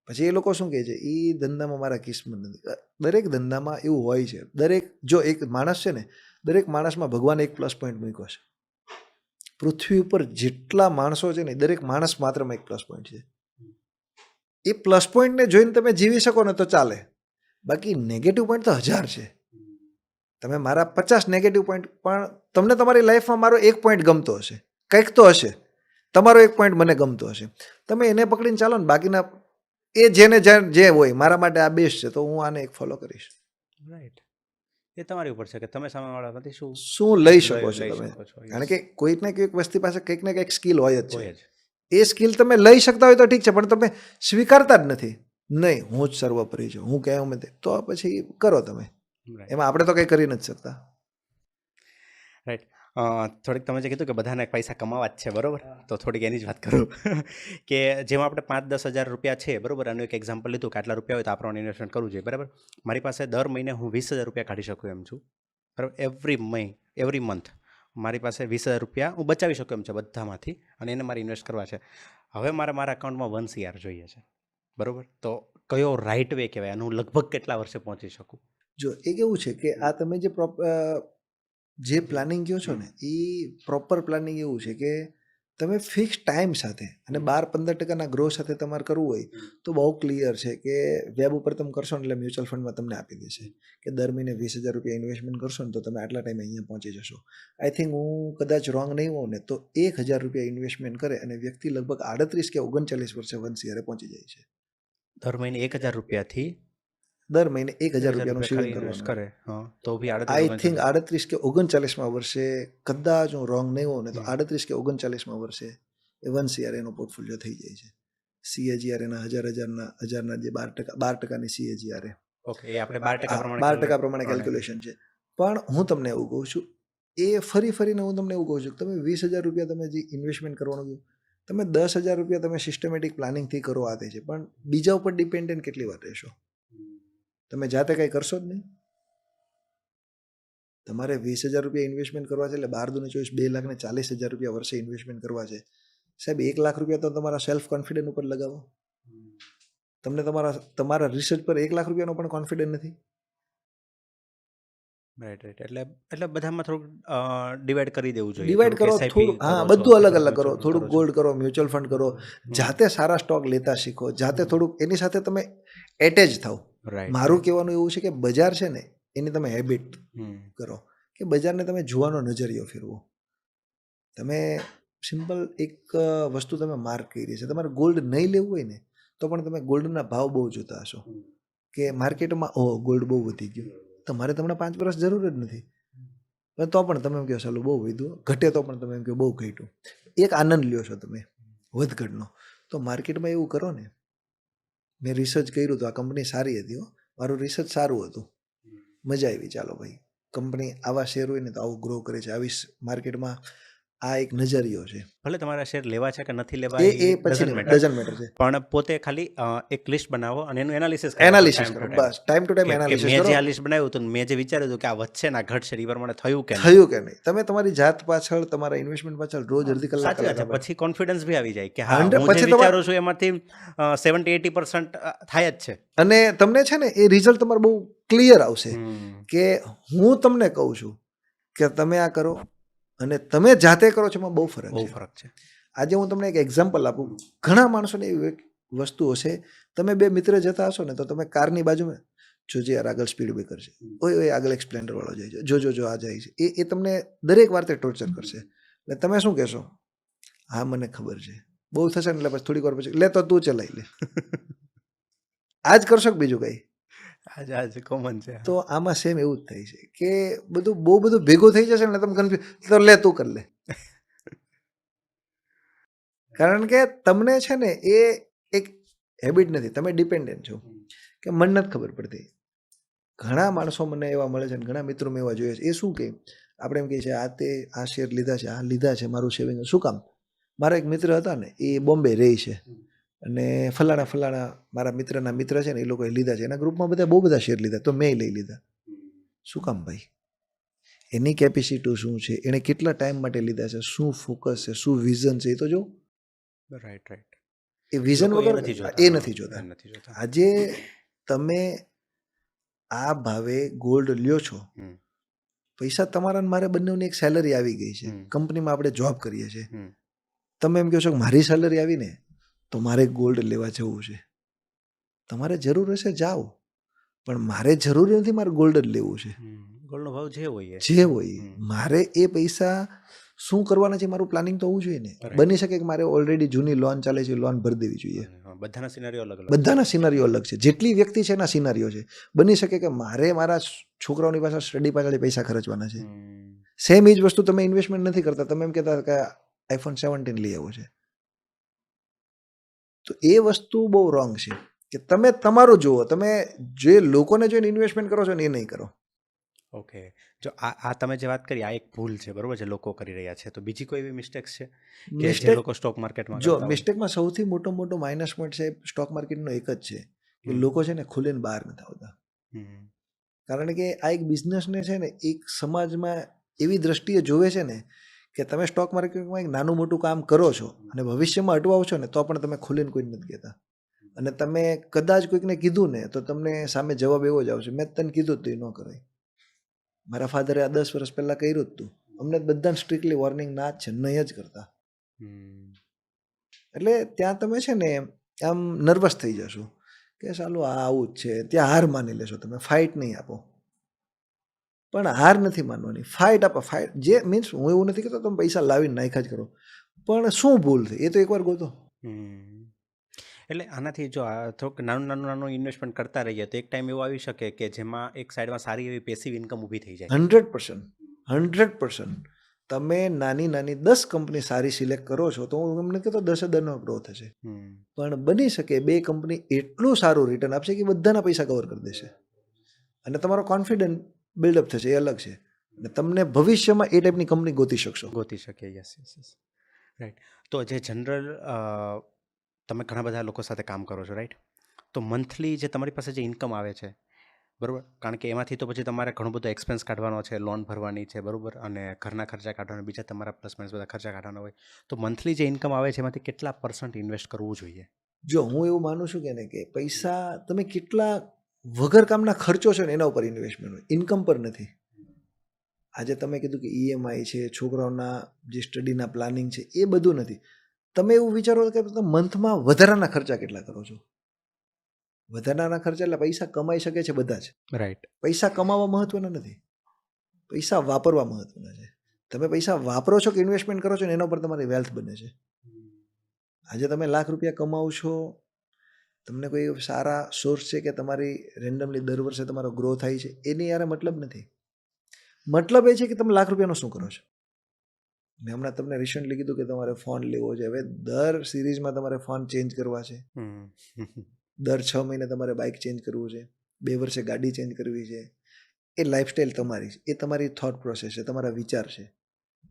પછી એ લોકો શું કહે છે, એ ધંધામાં મારા કિસ્મત નથી. દરેક ધંધામાં એવું હોય છે. જો એક માણસ છે ને, દરેક માણસમાં ભગવાને એક પ્લસ પોઈન્ટ મૂક્યો છે. પૃથ્વી ઉપર જેટલા માણસો છે ને, દરેક માણસ માત્રમાં એક પ્લસ પોઈન્ટ છે. એ પ્લસ પોઈન્ટને જોઈને તમે જીવી શકો ને તો ચાલે, બાકી નેગેટિવ પોઈન્ટ તો 1000 છે. તમે મારા 50 નેગેટિવ પોઈન્ટ, પણ તમને તમારી લાઈફમાં મારો એક પોઈન્ટ ગમતો હશે, કંઈક તો હશે, તમારો એક પોઈન્ટ મને ગમતો હશે. તમે એને પકડીને ચાલો ને, બાકીના એ જે હોય મારા માટે આ બેસ્ટ છે, તો હું આને એક ફોલો કરીશ. રાઈટ, એ તમારી ઉપર છે કે તમે સામેવાળામાંથી શું લઈ શકો છો લઈ તમે. શકો છો. કારણ કે કોઈક ને કોઈક વસ્તુ પાસે કંઈક ને કંઈક સ્કિલ હોય જ છે. હોય જ. એ સ્કિલ તમે લઈ શકતા હોય તો ઠીક છે, પણ તમે સ્વીકારતા જ નથી. નહીં, હું જ સર્વોપરી છું, હું કહે મેં તો પછી કરો તમે. Right. એમાં આપણે તો કંઈ કરી નથી શકતા. રાઈટ. થોડીક તમે જે કીધું કે બધાને પૈસા કમાવા જ છે, બરોબર, તો થોડીક એની જ વાત કરું કે જેમાં આપણે 5-10 હજાર રૂપિયા છે, બરોબર, આનું એક એક્ઝામ્પલ લીધું કે આટલા રૂપિયા હોય તો આપણે ઇન્વેસ્ટમેન્ટ કરવું જોઈએ, બરાબર. મારી પાસે દર મહિને હું 20,000 રૂપિયા કાઢી શકું એમ છું, બરાબર. એવરી મંથ મારી પાસે 20,000 રૂપિયા હું બચાવી શકું એમ છે બધામાંથી, અને એને મારે ઇન્વેસ્ટ કરવા છે. હવે મારા અકાઉન્ટમાં 1 CR જોઈએ છે, બરાબર. તો કયો રાઈટ વે કહેવાય, અને હું લગભગ કેટલા વર્ષે પહોંચી શકું? જો એ કેવું છે કે આ તમે જે પ્લાનિંગ કહો છો ને, એ પ્રોપર પ્લાનિંગ એવું છે કે તમે ફિક્સ ટાઈમ સાથે અને 12-15% ગ્રો સાથે તમારે કરવું હોય તો બહુ ક્લિયર છે કે વેબ ઉપર તમે કરશો ને એટલે મ્યુચ્યુઅલ ફંડમાં તમને આપી દેશે કે દર મહિને 20,000 રૂપિયા ઇન્વેસ્ટમેન્ટ કરશો ને તો તમે આટલા ટાઈમે અહીંયા પહોંચી જશો. આઈ થિંક હું કદાચ રોંગ નહીં હોઉં ને તો 1,000 રૂપિયા ઇન્વેસ્ટમેન્ટ કરે અને વ્યક્તિ લગભગ 38 કે 39 વર્ષે 1 CR પહોંચી જાય છે. દર મહિને 1,000 રૂપિયાથી દર મહિને 1,000 રૂપિયાનું સેવિંગ ઇન્વેસ્ટ કરવાનું. કરે, હા, તો બી આઈ થિંક 38 કે 39માં વર્ષે, કદાચ હું રોંગ નહીં હોઉં ને તો 38 કે 39માં વર્ષે એ 1 CR એનો પોર્ટફોલિયો થઈ જાય છે. CAGR એના હજારના જે 12%ની CAGR એ. ઓકે, એ આપણે 12% 12% પ્રમાણે કેલ્ક્યુલેશન છે. પણ હું તમને એવું કહું છું, એ ફરીને હું તમને એવું કહું છું કે તમે 20,000 રૂપિયા તમે જે ઇન્વેસ્ટમેન્ટ કરવાનું કહ્યું, તમે 10,000 રૂપિયા તમે સિસ્ટમેટિક પ્લાનિંગથી કરો આ તે છે, પણ બીજા ઉપર ડિપેન્ડન્ટ કેટલી વાર રહેશો? તમે જાતે કંઈ કરશો જ નહીં. તમારે 20,000 રૂપિયા ઇન્વેસ્ટમેન્ટ કરવા છે એટલે 12×2 2,40,000 રૂપિયા વર્ષે ઇન્વેસ્ટમેન્ટ કરવા છે. સાહેબ 1 લાખ રૂપિયા તો તમારા સેલ્ફ કોન્ફિડન્સ ઉપર લગાવો. તમને તમારા રિસર્ચ પર 1 લાખ રૂપિયાનો પણ કોન્ફિડન્સ નથી. રાઈટ. એટલે બધામાં થોડુંક ડિવાઈડ કરી દેવું જોઈએ. ડિવાઈડ કરો, થોડું, હા, બધું અલગ અલગ કરો. થોડુંક ગોલ્ડ કરો, મ્યુચ્યુઅલ ફંડ કરો, જાતે સારા સ્ટોક લેતા શીખો, જાતે થોડુંક એની સાથે તમે એટેચ થાવ. મારું કહેવાનું એવું છે કે બજાર છે ને એની તમે હેબિટ કરો કે બજારને તમે જોવાનો નજરિયો ફેરવો. તમે સિમ્પલ એક વસ્તુ તમે માર્ક કરી છે, તમારે ગોલ્ડ નહીં લેવું હોય ને તો પણ તમે ગોલ્ડના ભાવ બહુ જોતા હશો કે માર્કેટમાં ગોલ્ડ બહુ વધી ગયું. તમારે તમને 5 વર્ષ જરૂર જ નથી, તો પણ તમે એમ કહો ચાલો બહુ વધ્યું, ઘટે તો પણ તમે એમ કહો બહુ ઘટ્યું. એક આનંદ લ્યો છો તમે વધઘટનો. તો માર્કેટમાં એવું કરો ને, મેં રિસર્ચ કર્યું તો આ કંપની સારી હતી, મારું રિસર્ચ સારું હતું, મજા આવી, ચાલો ભાઈ કંપની આવા શેર હોય ને તો આવું ગ્રો કરે છે, આવી માર્કેટમાં આ એક નજરિયો છે. ભલે તમારા શેર લેવા છે કે નથી લેવા એ પછી ડઝન્ટ મેટર છે, પણ પોતે ખાલી એક લિસ્ટ બનાવો અને એનું એનાલિસિસ કરો. બસ ટાઈમ ટુ ટાઈમ એનાલિસિસ મેં કરો. જે આ લિસ્ટ બનાવ્યું હતું, મેં જે વિચાર્યું હતું કે આ વધશે ના ઘટશે, એ પ્રમાણે થયું કે નહીં. તમે તમારી જાત પાછળ, તમારા ઇન્વેસ્ટમેન્ટ પાછળ રોજ અડધી કલાક પછી કોન્ફિડન્સ બી આવી જાય કે હા, હું જે વિચારું છું એમાંથી 70-80% થાય જ છે. અને તમને છે ને એ રિઝલ્ટ તમારે બહુ ક્લિયર આવશે કે હું તમને કહું છું કે તમે આ કરો અને તમે જાતે કરો છો એમાં બહુ ફરક છે. આજે હું તમને એક એક્ઝામ્પલ આપું. ઘણા માણસોને એવી વસ્તુ હશે, તમે 2 મિત્ર જતા હશો ને તો તમે કારની બાજુમાં જોજે યાર આગળ સ્પીડ બ્રેકર છે, ઓય આગળ એક સ્પ્લેન્ડર વાળો જાય છે, જો આ જાય છે, એ તમને દરેક વાર તે ટોર્ચર કરશે. એટલે તમે શું કહેશો? હા મને ખબર છે. બહુ થશે ને એટલે પછી થોડીક વાર પછી લે તો તું ચલાવી લે. આજ કરશો કે બીજું કઈ? આજ કોમન છે. તો આમાં સેમ એવું જ થાય છે કે બહુ બધું ભેગું થઈ જશે ને તમે કન્ફ્યુઝ, તો લે તું કર લે. કારણ કે તમને છે ને એ એક હેબિટ નથી, તમે ડિપેન્ડન્ટ છો કે મને નથી ખબર પડતી. ઘણા માણસો મને એવા મળે છે, ઘણા મિત્રો મેં એવા જોઈએ છે, એ શું કહે, આપણે એમ કહીએ છીએ આ શેર લીધા છે, આ લીધા છે, મારું સેવિંગ. શું કામ? મારા એક મિત્ર હતા ને, એ બોમ્બે રહે છે અને ફલાણા મારા મિત્રના મિત્ર છે ને એ લોકોએ લીધા છે, એના ગ્રુપમાં બધા બહુ બધા શેર લીધા, તો મેં લઈ લીધા. શું કામ ભાઈ? એની કેપેસિટી શું છે, એણે કેટલા ટાઈમ માટે લીધા છે, શું ફોકસ છે, શું વિઝન છે, એ તો જો. Right right. એ વિઝન લોકો એ વગર નથી જોતા. એ હા, નથી જોતા. એ નથી જોતા. આજે તમે આ ભાવે ગોલ્ડ લ્યો છો, હમ. પૈસા તમારા ને મારે બંનેની એક સેલરી આવી ગઈ છે, હમ. કંપનીમાં આપણે જોબ કરીએ છીએ. હમ. તમે એમ કહો છો કે મારી સેલરી આવીને તો મારે ગોલ્ડ લેવા જવું છે. તમારે જરૂર હશે જાઓ, પણ મારે જરૂરી નથી મારે ગોલ્ડ જ લેવું છે. ગોલ્ડનો ભાવ જે હોય એ. જે હોય મારે એ પૈસા શું કરવાના છે મારું પ્લાનિંગ તો હોવું જોઈએ ને. Right. બની શકે કે મારે ઓલરેડી જૂની લોન ચાલે છે, લોન ભરી દેવી જોઈએ. હા, બધાના સિનારીઓ અલગ અલગ. બધાના સિનારીઓ અલગ છે, જેટલી વ્યક્તિ છે એના સિનારીઓ છે. બની શકે કે મારે મારા છોકરાઓની પાછળ સ્ટડી પાછળ પૈસા ખર્ચવાના છે. સેમ એ જ વસ્તુ તમે ઇન્વેસ્ટમેન્ટ નથી કરતા, તમે એમ કહેતા કે iPhone 17 લઈ આવો છે, તો એ વસ્તુ બહુ રોંગ છે. કે તમે તમારું જુઓ, તમે જે લોકોને જોઈને ઇન્વેસ્ટમેન્ટ કરો છો ને એ નહીં કરો. ઓકે, જો આ તમે જે વાત કરી આ એક ભૂલ છે, બરોબર છે, લોકો કરી રહ્યા છે. તો બીજી કોઈ એવી મિસ્ટેક્સ છે કે જે મિસ્ટેક લોકો સ્ટોક માર્કેટમાં જો કરતા હોય? મિસ્ટેકમાં સૌથી મોટો માઇનસ પોઈન્ટ છે સ્ટોક માર્કેટનો એક જ છે કે હમ. લોકો છે ને ખુલીને બહાર નથી આવતા. હમ. કારણ કે આ એક બિઝનેસને છે ને એક સમાજમાં એવી દ્રષ્ટિએ જોવે છે ને કે તમે સ્ટોક માર્કેટમાં એક નાનું મોટું કામ કરો છો અને ભવિષ્યમાં અટવાઓ છો ને તો પણ તમે ખુલીને કોઈ નથી કહેતા. અને તમે કદાચ કોઈકને કીધું ને તો તમને સામે જવાબ એવો જ આવશે, મેં તને કીધું જ તું ન કરાય. મારા ફાધરે આ 10 વર્ષ પહેલા કર્યું જ તું. અમને બધાને સ્ટ્રિક્ટલી વોર્નિંગ ના જ છે, નહીં જ કરતા. હમ. એટલે ત્યાં તમે છે ને આમ નર્વસ થઈ જશો કે ચાલો આ આવું જ છે. ત્યાં હાર માની લેશો, તમે ફાઇટ નહીં આપો. પણ હાર નથી માનવાની, ફાઇટ આપો. ફાઇટ જે મીન્સ હું એવું નથી કહેતો તમે પૈસા લાવીને નાખ્યા જ કરો, પણ શું ભૂલ થઈ એ તો એકવાર ગોતો. એટલે આનાથી જો આ થોડુંક નાનું ઇન્વેસ્ટમેન્ટ કરતા રહીએ તો એક ટાઈમ એવો આવી શકે કે જેમાં એક સાઈડમાં સારી એવી પેસિવ ઇન્કમ ઊભી થઈ જાય. 100%. તમે નાની 10 કંપની સારી સિલેક્ટ કરો છો તો હું તમને કહેતો 10 ગ્રોથ હશે. પણ બની શકે 2 કંપની એટલું સારું રિટર્ન આપશે કે બધાના પૈસા કવર કરી દેશે અને તમારો કોન્ફિડન્સ બિલ્ડઅપ થશે, એ અલગ છે. અને તમને ભવિષ્યમાં એ ટાઈપની કંપની ગોતી શકશો. ગોતી શકે. યસ. રાઈટ. તો જે જનરલ તમે ઘણા બધા લોકો સાથે કામ કરો છો, રાઈટ? તો મંથલી જે તમારી પાસે જે ઇન્કમ આવે છે, બરાબર, કારણ કે એમાંથી તો પછી તમારે ઘણો બધો એક્સપેન્સ કાઢવાનો છે, લોન ભરવાની છે, બરાબર, અને ઘરના ખર્ચા કાઢવાના, બીજા તમારા પ્લસ માઇનસ બધા ખર્ચા કાઢવાના હોય. તો મંથલી જે ઇન્કમ આવે છે એમાંથી કેટલા % ઇન્વેસ્ટ કરવું જોઈએ? જો હું એવું માનું છું કે ને કે પૈસા તમે કેટલા વગર કામના ખર્ચો છો ને એના ઉપર ઇન્વેસ્ટમેન્ટ હોય, ઇન્કમ પર નથી. આજે તમે કીધું કે EMI છે, છોકરાઓના જે સ્ટડીના પ્લાનિંગ છે, એ બધું નથી. તમે એવું વિચારો કે તમે મંથમાં વધારાના ખર્ચા કેટલા કરો છો. વધારાના ખર્ચા એટલે પૈસા કમાઈ શકે છે બધા જ, રાઈટ. પૈસા કમાવા મહત્વના નથી, પૈસા વાપરવા મહત્વના છે. તમે પૈસા વાપરો છો કે ઇન્વેસ્ટમેન્ટ કરો છો ને એના પર તમારી વેલ્થ બને છે. આજે તમે લાખ રૂપિયા કમાવો છો, તમને કોઈ સારા સોર્સ છે કે તમારી રેન્ડમલી દર વર્ષે તમારો ગ્રો થાય છે, એની યાર મતલબ નથી. મતલબ એ છે કે તમે લાખ રૂપિયાનો શું કરો છો. મેં હમણાં તમને રિસેન્ટલી કીધું કે તમારે ફોન લેવો છે, હવે દર સિરીઝમાં તમારે ફોન ચેન્જ કરવા છે, દર 6 મહિને તમારે બાઇક ચેન્જ કરવું છે, 2 વર્ષે ગાડી ચેન્જ કરવી છે. એ લાઈફસ્ટાઈલ તમારી છે, એ તમારી થોટ પ્રોસેસ છે, તમારા વિચાર છે.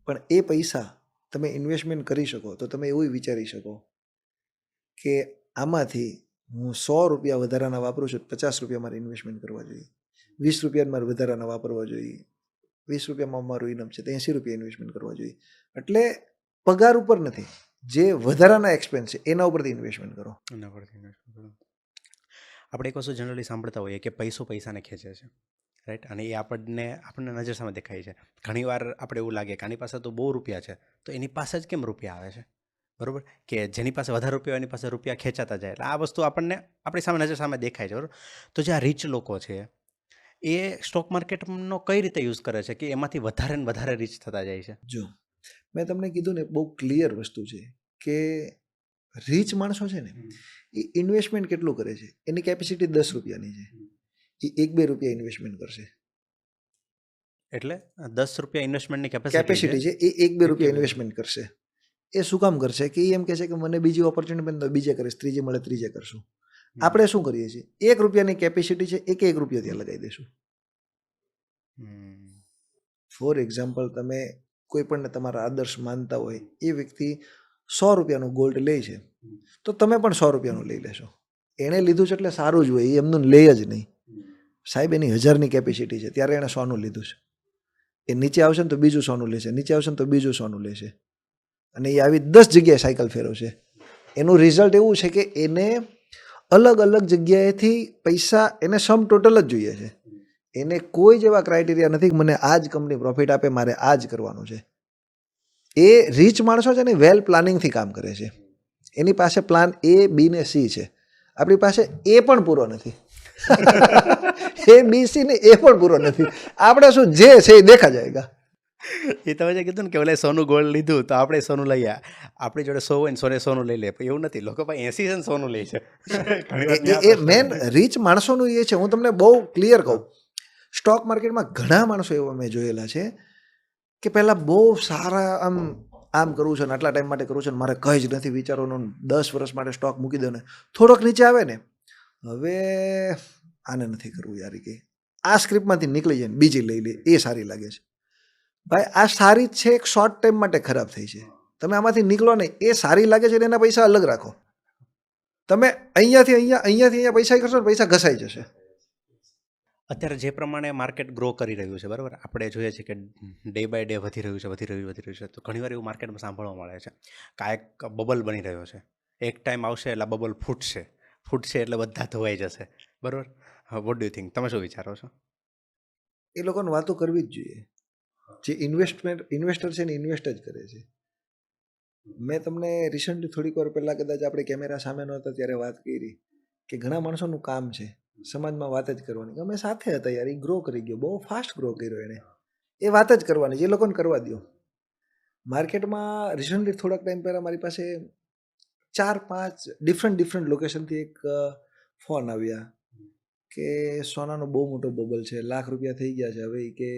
પણ એ પૈસા તમે ઇન્વેસ્ટમેન્ટ કરી શકો તો તમે એવું વિચારી શકો કે આમાંથી હું 100 રૂપિયા વધારાના વાપરું છું, 50 રૂપિયા મારે ઇન્વેસ્ટમેન્ટ કરવા જોઈએ, 20 રૂપિયા મારે વધારાના વાપરવા જોઈએ, 20 રૂપિયામાં મારું ઇનમ છે તો 80 રૂપિયા ઇન્વેસ્ટમેન્ટ કરવા જોઈએ. એટલે પગાર ઉપર નથી, જે વધારાના એક્સપેન્સ છે એના ઉપરથી ઇન્વેસ્ટમેન્ટ કરો. આપણે એક વસ્તુ જનરલી સાંભળતા હોઈએ કે પૈસો પૈસાને ખેંચે છે, રાઈટ? અને એ આપણને નજર સામે દેખાય છે. ઘણીવાર આપણે એવું લાગે કે આની પાસે તો બહુ રૂપિયા છે તો એની પાસે જ કેમ રૂપિયા આવે છે, બરાબર, કે જેની પાસે વધારે રૂપિયા એની પાસે રૂપિયા ખેંચાતા જાય. એટલે આ વસ્તુ આપણને આપણી સામે નજર સામે દેખાય છે, બરાબર. તો જે આ રીચ લોકો છે એ સ્ટોક માર્કેટનો કઈ રીતે યુઝ કરે છે કે એમાંથી વધારે ને વધારે રીચ થતા જાય છે? જો મેં તમને કીધું ને બહુ ક્લિયર વસ્તુ છે કે રીચ માણસો છે ને એ ઇન્વેસ્ટમેન્ટ કેટલું કરે છે, એની કેપેસિટી 10 રૂપિયાની છે, એ 1-2 રૂપિયા ઇન્વેસ્ટમેન્ટ કરશે. એટલે 10 રૂપિયા ઇન્વેસ્ટમેન્ટની કેપેસિટી છે, એ 1-2 રૂપિયા ઇન્વેસ્ટમેન્ટ કરશે. એ શું કામ કરશે કે એ એમ કહે છે કે મને બીજી ઓપોર્ચ્યુનિટી મળે તો બીજે કરીશ, ત્રીજી મળે ત્રીજે કરશું. આપણે શું કરીએ છીએ, 1 રૂપિયાની કેપેસિટી છે, 1 રૂપિયો ત્યાં લગાવી દઈશું. ફોર એક્ઝામ્પલ, તમે કોઈ પણને તમારા આદર્શ માનતા હોય એ વ્યક્તિ 100 રૂપિયાનું ગોલ્ડ લે છે તો તમે પણ 100 રૂપિયાનું લઈ લેશો. એણે લીધું છે એટલે સારું જ હોય, એ એમનું લે જ નહીં. સાહેબ એની 1000ની કેપેસિટી છે ત્યારે એણે 100નું લીધું છે. એ નીચે આવશે ને તો બીજું સોનું લેશે, નીચે આવશે ને તો બીજું સોનું લેશે, અને એ આવી 10 જગ્યાએ સાયકલ ફેરવશે. એનું રિઝલ્ટ એવું છે કે એને અલગ અલગ જગ્યાએથી પૈસા, એને સમ ટોટલ જ જોઈએ છે. એને કોઈ જ એવા ક્રાઇટેરિયા નથી કે મને આ જ કંપની પ્રોફિટ આપે, મારે આ જ કરવાનું છે. એ રીચ માણસો છે ને વેલ પ્લાનિંગથી કામ કરે છે. એની પાસે પ્લાન A, B ને C છે. આપણી પાસે એ પણ પૂરો નથી. A, B, C ને એ પણ પૂરો નથી. આપણે શું જે છે એ દેખા જાયગા. એ તમે જે કીધું ને કે ઓલે સોનું ગોલ્ડ લીધું તો આપણે સોનું લઈએ, આપણી જોડે 100 હોય ને સોનું લઈ લે. પણ એવું નથી, લોકો પાસે 80 છે ને સોનું લે છે. એ મેન રીચ માણસોનું એ છે. હું તમને બહુ ક્લિયર કહું, સ્ટોક માર્કેટમાં ઘણા માણસો એવા મેં જોયેલા છે કે પહેલાં બહુ સારા આમ કરવું છે ને આટલા ટાઈમ માટે કરવું છે ને મારે કંઈ જ નથી વિચારવાનું, 10 વર્ષ માટે સ્ટોક મૂકી દો ને, થોડોક નીચે આવે ને હવે આને નથી કરવું યાર, કે આ સ્ક્રિપ્ટમાંથી નીકળી જાય ને બીજી લઈ લે, એ સારી લાગે છે. ભાઈ આ સારી જ છે, એક શોર્ટ ટાઈમ માટે ખરાબ થઈ છે. તમે આમાંથી નીકળો નહીં, એ સારી લાગે છે ને એના પૈસા અલગ રાખો. તમે અહીંયાથી અહીંયા પૈસા કરશો ને પૈસા ઘસાઈ જશે. અત્યારે જે પ્રમાણે માર્કેટ ગ્રો કરી રહ્યું છે, બરાબર, આપણે જોઈએ છીએ કે ડે બાય ડે વધી રહ્યું છે. તો ઘણીવાર એવું માર્કેટમાં સાંભળવા મળે છે કે આ એક બબલ બની રહ્યો છે, એક ટાઈમ આવશે એટલે આ બબલ ફૂટશે એટલે બધા ધોવાઈ જશે, બરાબર. વોટ ડુ યુ થિંક, તમે શું વિચારો છો? એ લોકોને વાતો કરવી જ જોઈએ. જે ઇન્વેસ્ટર છે ને ઇન્વેસ્ટ જ કરે છે. મેં તમને રિસન્ટલી થોડીક વાર પહેલાં કદાચ આપણે કેમેરા સામે નહોતા ત્યારે વાત કરી કે ઘણા માણસોનું કામ છે સમાજમાં વાત જ કરવાની. અમે સાથે હતા યાર, એ ગ્રો કરી ગયો, બહુ ફાસ્ટ ગ્રો કર્યો એણે. એ વાત જ કરવાની, જે લોકોને કરવા દો. માર્કેટમાં રિસન્ટલી થોડાક ટાઈમ પહેલાં મારી પાસે 4-5 ડિફરન્ટ લોકેશનથી એક ફોન આવ્યા કે સોનાનો બહુ મોટો બબલ છે, લાખ રૂપિયા થઈ ગયા છે, હવે કે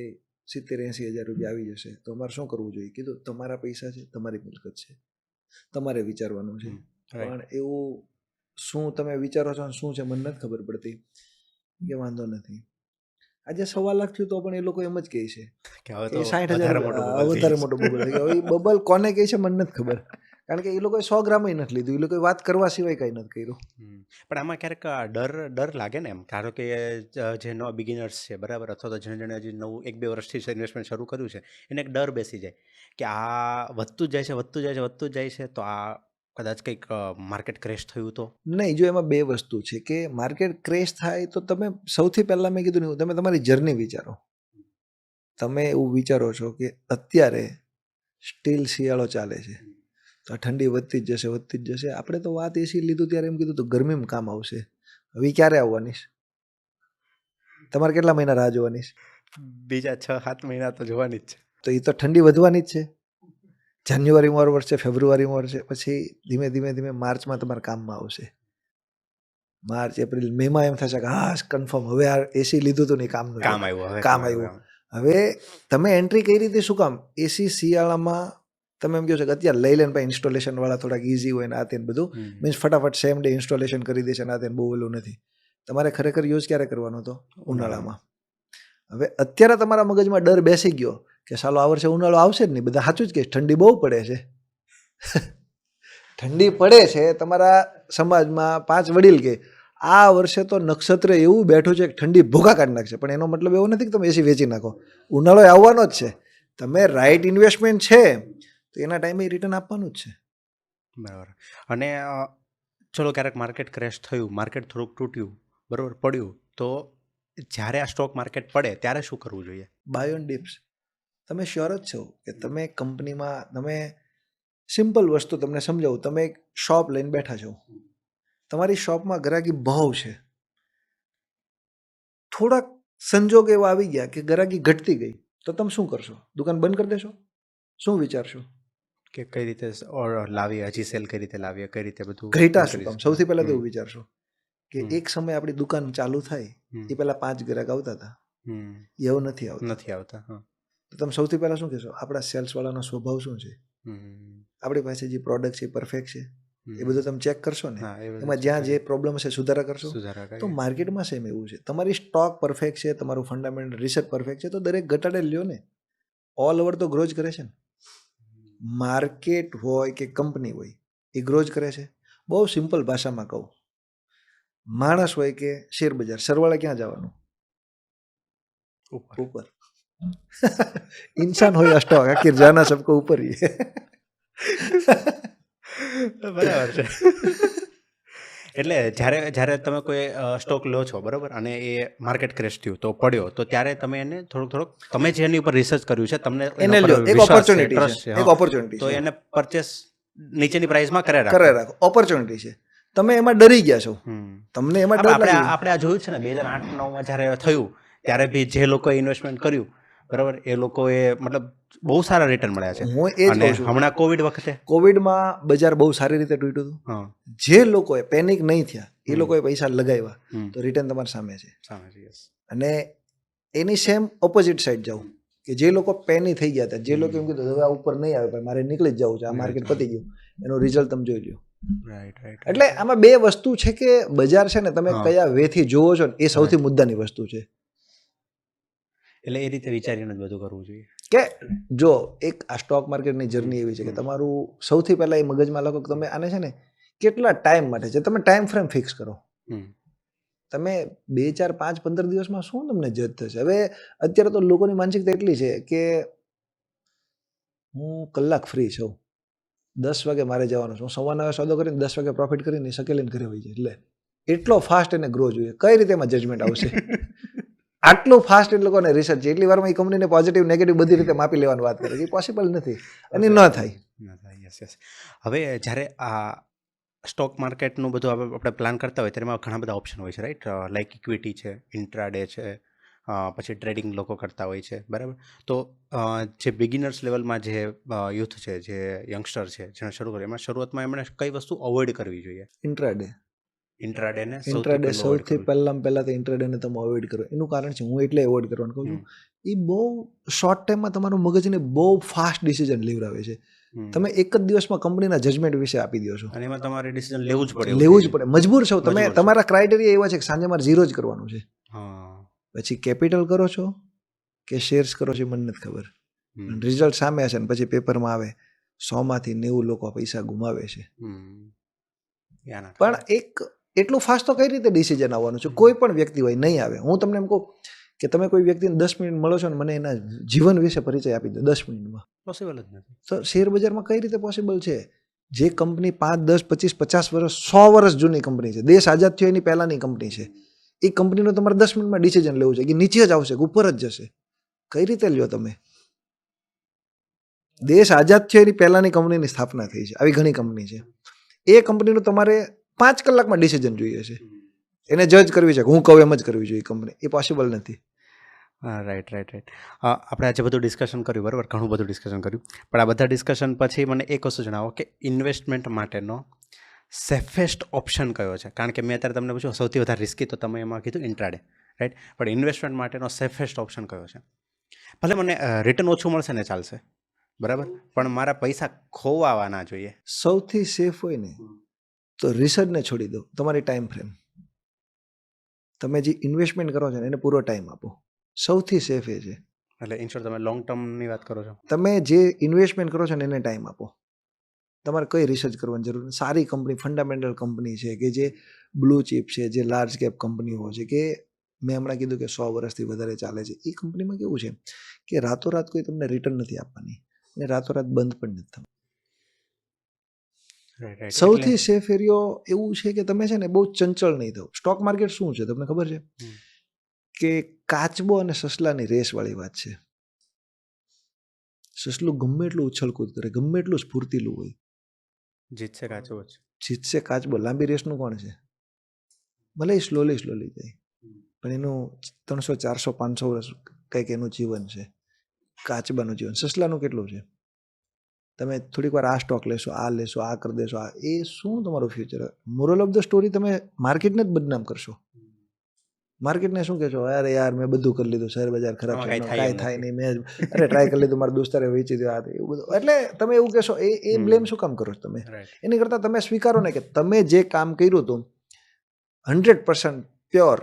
70-80 હજાર રૂપિયા આવી જશે, તો અમારે શું કરવું જોઈએ? કીધું તમારા પૈસા છે, તમારી મિલકત છે, તમારે વિચારવાનું છે. પણ એવું શું તમે વિચારો છો શું છે મને નથી ખબર પડતી. કે વાંધો નથી. આજે 1.25 લાખ થયું તો પણ એ લોકો એમ જ કહે છે કે હવે કે તો 60,000 વધારે મોટો બબલ થઈ ગયો. હવે એ બબલ કોને કહે છે મને નથી ખબર, કારણ કે એ લોકોએ 100 ગ્રામ નથી લીધું, એ લોકોએ વાત કરવા સિવાય કંઈ નથી કર્યું. પણ આમાં ક્યારેક ડર લાગે ને, એમ ધારો કે જે નવા બિગિનર્સ છે, બરાબર, અથવા તો જેણે હજી નવું 1-2 વર્ષથી ઇન્વેસ્ટમેન્ટ શરૂ કર્યું છે, એને એક ડર બેસી જાય કે આ વધતું જ જાય છે તો આ કદાચ કંઈક માર્કેટ ક્રેશ થયું તો. નહીં, જો એમાં 2 વસ્તુ છે કે માર્કેટ ક્રેશ થાય તો તમે સૌથી પહેલાં મેં કીધું ને, તમે તમારી જર્ની વિચારો. તમે એવું વિચારો છો કે અત્યારે સ્ટીલ શિયાળો ચાલે છે તો આ ઠંડી વધતી જ જશે. આપણે તો વાત એસી લીધું ત્યારે એમ કીધું તો ગરમીમાં કામ આવશે. હવે ક્યારે આવવાની છે? તમારે કેટલા મહિના રાહ જોવાની છે? બીજા 6-7 મહિના તો જોવાની જ છે. તો એ તો ઠંડી વધવાની જ છે. જાન્યુઆરીમાં વરસે, ફેબ્રુઆરીમાં વરસે, પછી ધીમે માર્ચમાં તમારા કામમાં આવશે. માર્ચ, એપ્રિલ, મેમાં એમ થશે કે હા કન્ફર્મ હવે આ એસી લીધું હતું ને કામ આવ્યું. હવે તમે એન્ટ્રી કઈ રીતે, શું કામ? એસી શિયાળામાં તમે એમ કહો છો કે અત્યારે લઈ લે ને ભાઈ, ઇન્સ્ટોલેશન વાળા થોડાક ઇઝી હોય ને આ તેને બધું, મીન્સ ફટાફટ સેમ ડે ઇન્સ્ટોલેશન કરી દેશે ને આ તેને બહુ ઓલું નથી. તમારે ખરેખર યુઝ ક્યારે કરવાનો હતો? ઉનાળામાં. હવે અત્યારે તમારા મગજમાં ડર બેસી ગયો કે સાલો આ વર્ષે ઉનાળો આવશે જ નહીં, બધા સાચું જ કે ઠંડી બહુ પડે છે. ઠંડી પડે છે, તમારા સમાજમાં 5 વડીલ કે આ વર્ષે તો નક્ષત્ર એવું બેઠું છે કે ઠંડી ભૂકા કાઢી નાખશે, પણ એનો મતલબ એવો નથી કે તમે એસી વેચી નાખો. ઉનાળો આવવાનો જ છે. તમે રાઈટ ઇન્વેસ્ટમેન્ટ છે તો એના ટાઈમે રિટર્ન આપવાનું જ છે. બરાબર. અને ચલો ક્યારેક માર્કેટ ક્રેશ થયું, માર્કેટ થોડુંક તૂટ્યું, બરાબર, પડ્યું, તો જ્યારે આ સ્ટોક માર્કેટ પડે ત્યારે શું કરવું જોઈએ? Buy on dips. તમે શ્યોર જ છો કે તમે કંપનીમાં, તમે સિમ્પલ વસ્તુ તમને સમજાવું, તમે એક શોપ લઈને બેઠા છો, તમારી શોપમાં ગ્રાહકી બહુ છે, થોડાક સંજોગ એવા આવી ગયા કે ગ્રાહકી ઘટતી ગઈ, તો તમે શું કરશો? દુકાન બંધ કરી દેશો? શું વિચારશો કે કઈ રીતે લાવીએ, હજી સેલ કઈ રીતે લાવીએ, કઈ રીતે બધું ઘટા શું કામ? સૌથી પહેલા તો એવું વિચારશો કે એક સમય આપણી દુકાન ચાલુ થાય એ પહેલા 5 ગ્રાહક આવતા હતા, એવું નથી આવતા. તો તમે સૌથી પહેલા શું કહેશો? આપણા સેલ્સ વાળાનો સ્વભાવ શું છે, આપણી પાસે જે પ્રોડક્ટ છે પરફેક્ટ છે, એ બધું તમે ચેક કરશો ને, એમાં જ્યાં જે પ્રોબ્લેમ છે સુધારા કરશો. તો માર્કેટમાં સેમ એવું છે. તમારી સ્ટોક પરફેક્ટ છે, તમારું ફંડામેન્ટલ રિસર્ચ પરફેક્ટ છે, તો દરેક ઘટાડે લ્યો ને, ઓલ ઓવર તો ગ્રોજ કરે છે ને. માર્કેટ હોય કે કંપની હોય એ ગ્રોજ કરે છે. બહુ સિમ્પલ ભાષામાં કહું, માણસ હોય કે શેર બજાર, સરવાળે ક્યાં જવાનું? ઉપર. इंसान हो या स्टॉक, आखिर जाना सबको ऊपर ही है. બરાબર છે. એટલે જ્યારે જ્યારે તમે કોઈ સ્ટોક લો છો બરાબર અને એ માર્કેટ ક્રેશ થયું તો પડ્યો તો ત્યારે તમે એને થોડુંક તમે જે એની ઉપર રિસર્ચ કર્યું છે તમને એને એના લ્યો, પર એક વિશ્વાસ છે, ઓપોર્ચ્યુનિટી trust છે, છે, એક હા. ઓપોર્ચ્યુનિટી તો છે, એને પરચેસ નીચેની પ્રાઇસમાં કરે કરે રાખો, ઓપોર્ચ્યુનિટી છે. તમે એમાં ડરી ગયા છો, તમને એમાં ડર આપણે લાગી. આપણે આ જોયું છે ને 2008-9માં જ્યારે થયું ત્યારે બી જે લોકોએ ઇન્વેસ્ટમેન્ટ કર્યું બરાબર એ લોકોએ મતલબ બહુ સારા રિટર્ન મળ્યા છે. હું એ જ અને કહું છું, હમણાં કોવિડ વખતે કોવિડમાં બજાર બહુ સારી રીતે તૂટ્યું હતું. હા જે લોકોએ પેનિક નહીં થયા એ લોકોએ પૈસા લગાવ્યા તો રિટર્ન તમારી સામે છે. સામે છે, yes. અને એની સેમ ઓપોઝિટ સાઈડ જાઉં કે જે લોકો પેની થઈ ગયા હતા, જે લોકો એમ કીધું હવે આ ઉપર નહીં આવે ભાઈ, મારે નીકળી જ જવું છે, આ માર્કેટ પતી ગયું, એનો રિઝલ્ટ તમે જોઈ લો. રાઈટ રાઈટ એટલે આમાં બે વસ્તુ છે કે બજાર છે ને તમે હા. કયા વેથી જોવો છો ને એ સૌથી મુદ્દાની વસ્તુ છે. એટલે એ રીતે વિચારીને જ બધું કરવું જોઈએ. કે જો એક આ સ્ટોક માર્કેટની જર્ની એવી છે કે તમારું સૌથી પહેલા એ મગજમાં લખો કે તમે આને છે ને કેટલા ટાઈમ માટે છે, તમે ટાઈમ ફ્રેમ ફિક્સ કરો. હમ. તમે 2, 4, 5, 15 દિવસમાં શું તમને જજ થશે? હવે અત્યારે તો લોકોની માનસિકતા એટલી છે કે હું કલાક ફ્રી છું, 10 વાગે મારે જવાનું છે, હું સવા 9 સોદો કરીને 10 વાગે પ્રોફિટ કરીને સકેલીને ઘરે હોઈ જાય. એટલે એટલો ફાસ્ટ એને ગ્રો જોઈએ, કઈ રીતે એમાં જજમેન્ટ આવશે? આટલું ફાસ્ટ એ લોકોને રિસર્ચ છે, એટલી વારમાં એ કંપનીને પોઝિટિવ નેગેટિવ બધી રીતે માપી લેવાની વાત કરે, એ પોસિબલ નથી અને ન થાય. Yes yes. હવે જ્યારે આ સ્ટોક માર્કેટનું બધું આપણે પ્લાન કરતા હોય ત્યારે એમાં ઘણા બધા ઓપ્શન હોય છે રાઈટ, લાઈક ઇક્વિટી છે, ઇન્ટ્રાડે છે, પછી ટ્રેડિંગ લોકો કરતા હોય છે બરાબર. તો જે બિગિનર્સ લેવલમાં જે યુથ છે, જે યંગસ્ટર છે જેને શરૂ કર્યું એમાં શરૂઆતમાં એમણે કઈ વસ્તુ અવોઇડ કરવી જોઈએ? ઇન્ટ્રાડે ઇન્ટ્રાડેને સૌથી પહેલાં તો ઇન્ટ્રાડેને તમે અવોઇડ કરો. એનું કારણ છે, હું એટલે અવોઇડ કરવાનું કહું છું, એ બહુ શોર્ટ ટાઈમમાં તમારું મગજને બહુ ફાસ્ટ ડિસિઝન લેવડાવે છે. તમે એક જ દિવસમાં કંપનીના જજમેન્ટ વિશે આપી દો છો, અને એમાં તમારે ડિસિઝન લેવું જ પડે. મજબૂર છો તમે. મજબૂર છો. તમારા ક્રાઇટેરિયા એવા છે કે સાંજે મારે ઝીરો જ કરવાનું છે. હા. પછી કેપિટલ કરો છો કે શેર્સ કરો છો મને નથી ખબર, રિઝલ્ટ સામે હશે ને પછી પેપરમાં આવે 100 માંથી 90 લોકો પૈસા ગુમાવે છે. પણ એક એટલું ફાસ્ટ તો કઈ રીતે ડિસિઝન આવવાનું છે? કોઈ પણ વ્યક્તિ હોય નહીં આવે. હું તમને એમ કહું કે તમે કોઈ વ્યક્તિને 10 મિનિટ મળો છો ને મને એના જીવન વિશે પરિચય આપી દો 10 મિનિટમાં, પોસિબલ જ નથી. તો શેર બજારમાં કઈ રીતે પોસિબલ છે? જે કંપની 5, 10, 25, 50 વર્ષ 100 વર્ષ જૂની કંપની છે, દેશ આઝાદ થયો એની પહેલાની કંપની છે, એ કંપનીનું તમારે 10 મિનિટમાં ડિસિઝન લેવું છે કે નીચે જ આવશે કે ઉપર જ જશે. કઈ રીતે લ્યો તમે? દેશ આઝાદ થયો એની પહેલાની કંપનીની સ્થાપના થઈ છે, આવી ઘણી કંપની છે. એ કંપનીનું તમારે 5 કલાકમાં ડિસિઝન જોઈએ છે, એને જજ કરવી છે કે હું કહું એમ જ કરવી જોઈએ કંપની, એ પોસિબલ નથી. Right right right. આપણે આજે બધું ડિસ્કશન કર્યું બરાબર, ઘણું બધું ડિસ્કશન કર્યું, પણ આ બધા ડિસ્કશન પછી મને એક વસ્તુ જણાવો કે ઇન્વેસ્ટમેન્ટ માટેનો સેફેસ્ટ ઓપ્શન કયો છે? કારણ કે મેં અત્યારે તમને પૂછ્યું સૌથી વધારે રિસ્કી, તો તમે એમાં કીધું ઇન્ટ્રાડે રાઈટ, પણ ઇન્વેસ્ટમેન્ટ માટેનો સેફેસ્ટ ઓપ્શન કયો છે? ભલે મને રિટર્ન ઓછું મળશે ને ચાલશે બરાબર, પણ મારા પૈસા ખોવાવા ના જોઈએ. સૌથી સેફ હોય ને તો રિસર્ચને છોડી દો, તમારી ટાઈમ ફ્રેમ, તમે જે ઇન્વેસ્ટમેન્ટ કરો છો ને એને પૂરો ટાઈમ આપો, સૌથી સેફ એ છે. એટલે ઇન્શ્યોર તમે લોંગ ટર્મની વાત કરો છો? તમે જે ઇન્વેસ્ટમેન્ટ કરો છો ને એને ટાઈમ આપો, તમારે કઈ રિસર્ચ કરવાની જરૂર નથી. સારી કંપની, ફંડામેન્ટલ કંપની છે કે જે બ્લુ ચીપ છે, જે લાર્જ કેપ કંપનીઓ છે, કે મેં હમણાં કીધું કે 100 વર્ષથી વધારે ચાલે છે, એ કંપનીમાં કેવું છે કે રાતોરાત કોઈ તમને રિટર્ન નથી આપવાની અને રાતોરાત બંધ પણ નથી થવાની. સૌથી સેફ એરિયો એવું છે કે તમે છે ને બહુ ચંચળ નહીં થાવ. સ્ટોક માર્કેટ શું છે તમને ખબર છે? કે કાચબો અને સસલાની રેસ વાળી વાત છે. સસલું ગમે એટલું ઉછળકૂદ કરે, ગમે એટલું સ્ફૂર્તિલું હોય, જીતશે કાચબો જ. જીતશે કાચબો. લાંબી રેસનું કોણ છે? ભલે સ્લોલી જાય, પણ એનું 300, 400, 500 વર્ષ કંઈક એનું જીવન છે, કાચબાનું જીવન. સસલાનું કેટલું છે? તમે થોડીક વાર આ સ્ટોક લેશો, આ લેશો, આ કરી દેશો, આ એ શું તમારું future? Moral of the story, તમે માર્કેટને જ બદનામ કરશો. માર્કેટને શું કહેશો? અરે યાર મેં બધું કરી લીધું, શેર બજાર ખરાબ છે, કાંઈ થાય નહીં, મેં અરે ટ્રાય કરી લીધું, મારા દોસ્તારે વેચી દીધું, આ એવું બધું. એટલે તમે એવું કહેશો, એ બ્લેમ શું કામ કરો છો તમે? એની કરતાં તમે સ્વીકારો ને કે તમે જે કામ કર્યું હતું 100% પ્યોર